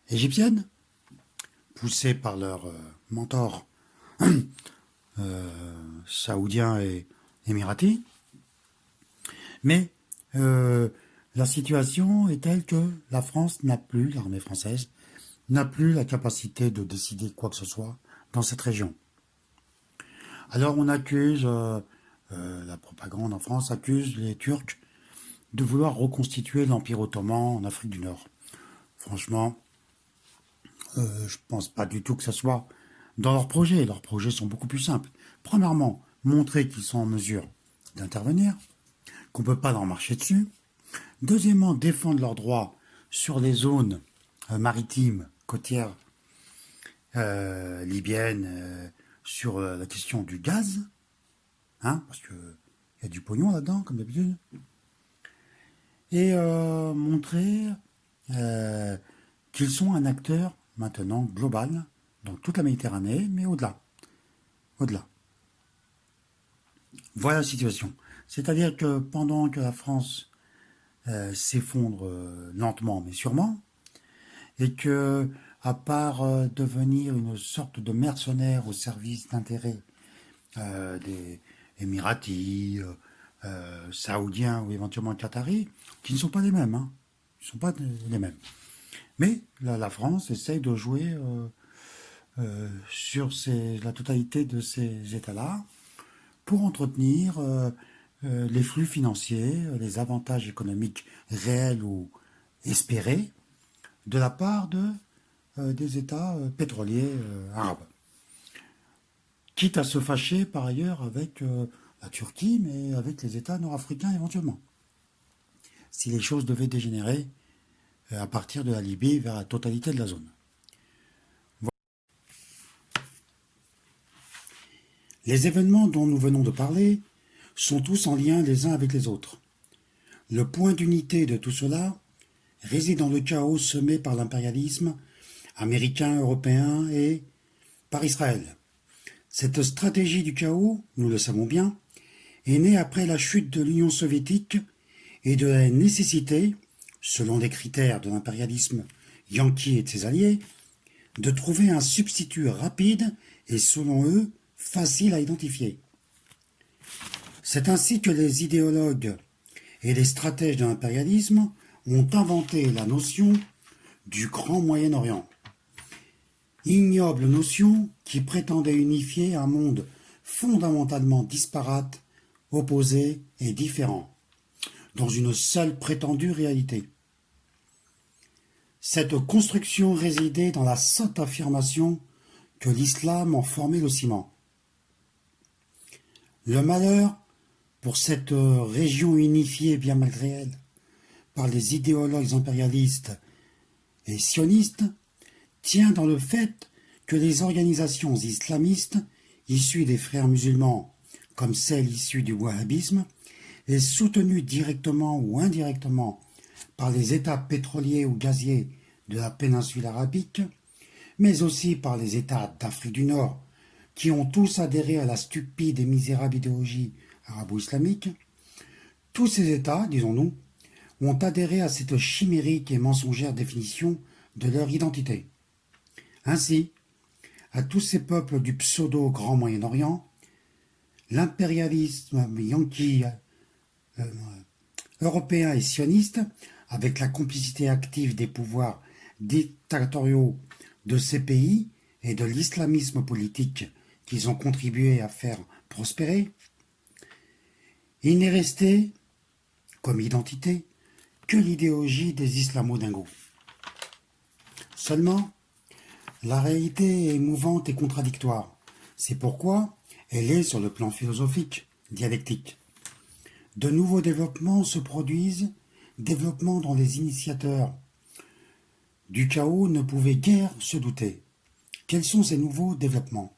égyptiennes, poussées par leur mentor saoudien et émiratis. Mais la situation est telle que la France n'a plus, l'armée française, n'a plus la capacité de décider quoi que ce soit dans cette région. Alors on accuse, la propagande en France accuse les Turcs de vouloir reconstituer l'Empire ottoman en Afrique du Nord. Franchement, je pense pas du tout que ce soit dans leurs projets. Leurs projets sont beaucoup plus simples. Premièrement, montrer qu'ils sont en mesure d'intervenir, qu'on ne peut pas leur marcher dessus. Deuxièmement, défendre leurs droits sur les zones maritimes, côtières, libyennes, sur la question du gaz, hein, parce qu'il y a du pognon là-dedans, comme d'habitude. Et montrer qu'ils sont un acteur maintenant global dans toute la Méditerranée, mais au-delà. Au-delà. Voilà la situation. C'est-à-dire que pendant que la France s'effondre lentement mais sûrement, et que, à part devenir une sorte de mercenaire au service d'intérêts des Émiratis, Saoudiens ou éventuellement Qataris, qui ne sont pas les mêmes, hein. Ils ne sont pas les mêmes. Mais la France essaye de jouer sur la totalité de ces États-là pour entretenir les flux financiers, les avantages économiques réels ou espérés de la part des États pétroliers arabes. Quitte à se fâcher par ailleurs avec la Turquie, mais avec les États nord-africains éventuellement. Si les choses devaient dégénérer à partir de la Libye vers la totalité de la zone. Voilà. Les événements dont nous venons de parler sont tous en lien les uns avec les autres. Le point d'unité de tout cela réside dans le chaos semé par l'impérialisme américain, européen et par Israël. Cette stratégie du chaos, nous le savons bien, est née après la chute de l'Union soviétique et de la nécessité, selon les critères de l'impérialisme yankee et de ses alliés, de trouver un substitut rapide et, selon eux, facile à identifier. C'est ainsi que les idéologues et les stratèges de l'impérialisme ont inventé la notion du Grand Moyen-Orient. Ignoble notion qui prétendait unifier un monde fondamentalement disparate, opposé et différent, dans une seule prétendue réalité. Cette construction résidait dans la sotte affirmation que l'islam en formait le ciment. Le malheur, pour cette région unifiée bien malgré elle, par les idéologues impérialistes et sionistes, tient dans le fait que les organisations islamistes issues des frères musulmans, comme celles issues du wahhabisme, et soutenues directement ou indirectement par les États pétroliers ou gaziers de la péninsule arabique, mais aussi par les États d'Afrique du Nord, qui ont tous adhéré à la stupide et misérable idéologie arabo-islamique, tous ces États, disons-nous, ont adhéré à cette chimérique et mensongère définition de leur identité. Ainsi, à tous ces peuples du pseudo-Grand Moyen-Orient, l'impérialisme yankee, européen et sioniste, avec la complicité active des pouvoirs dictatoriaux de ces pays et de l'islamisme politique qu'ils ont contribué à faire prospérer, il n'est resté, comme identité, que l'idéologie des islamo-dingos. Seulement, la réalité est mouvante et contradictoire. C'est pourquoi elle est sur le plan philosophique, dialectique. De nouveaux développements se produisent, développements dont les initiateurs du chaos ne pouvaient guère se douter. Quels sont ces nouveaux développements?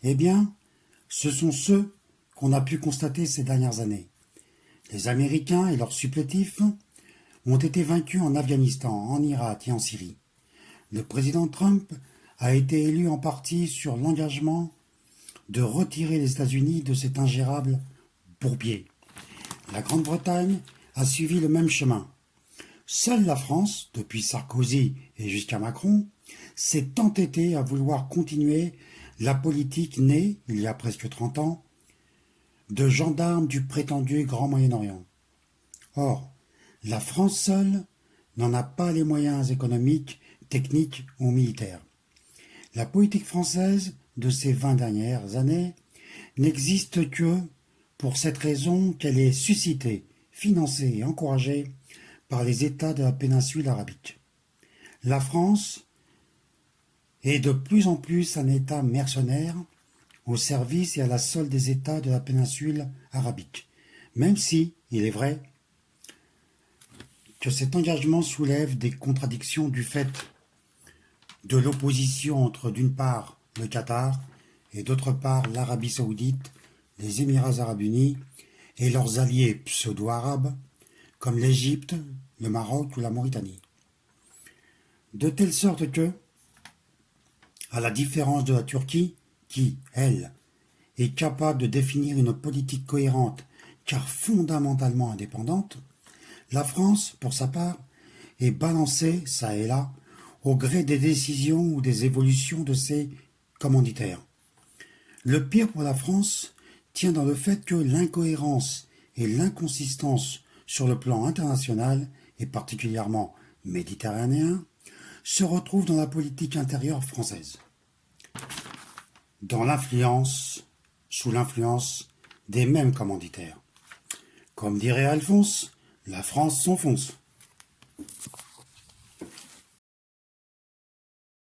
Eh bien, ce sont ceux qu'on a pu constater ces dernières années. Les Américains et leurs supplétifs ont été vaincus en Afghanistan, en Irak et en Syrie. Le président Trump a été élu en partie sur l'engagement de retirer les États-Unis de cet ingérable bourbier. La Grande-Bretagne a suivi le même chemin. Seule la France, depuis Sarkozy et jusqu'à Macron, s'est entêtée à vouloir continuer la politique née, il y a presque 30 ans, de gendarme du prétendu Grand Moyen-Orient. Or, la France seule n'en a pas les moyens économiques, techniques ou militaires. La politique française de ces 20 dernières années n'existe que pour cette raison qu'elle est suscitée, financée et encouragée par les États de la péninsule arabique. La France est de plus en plus un État mercenaire au service et à la solde des États de la péninsule arabique, même si, il est vrai, que cet engagement soulève des contradictions du fait de l'opposition entre d'une part le Qatar et d'autre part l'Arabie saoudite, les Émirats arabes unis et leurs alliés pseudo-arabes comme l'Égypte, le Maroc ou la Mauritanie. De telle sorte que, à la différence de la Turquie, qui, elle, est capable de définir une politique cohérente car fondamentalement indépendante, la France, pour sa part, est balancée, ça et là, au gré des décisions ou des évolutions de ses commanditaires. Le pire pour la France tient dans le fait que l'incohérence et l'inconsistance sur le plan international, et particulièrement méditerranéen, se retrouvent dans la politique intérieure française. Sous l'influence des mêmes commanditaires. Comme dirait Alphonse, la France s'enfonce.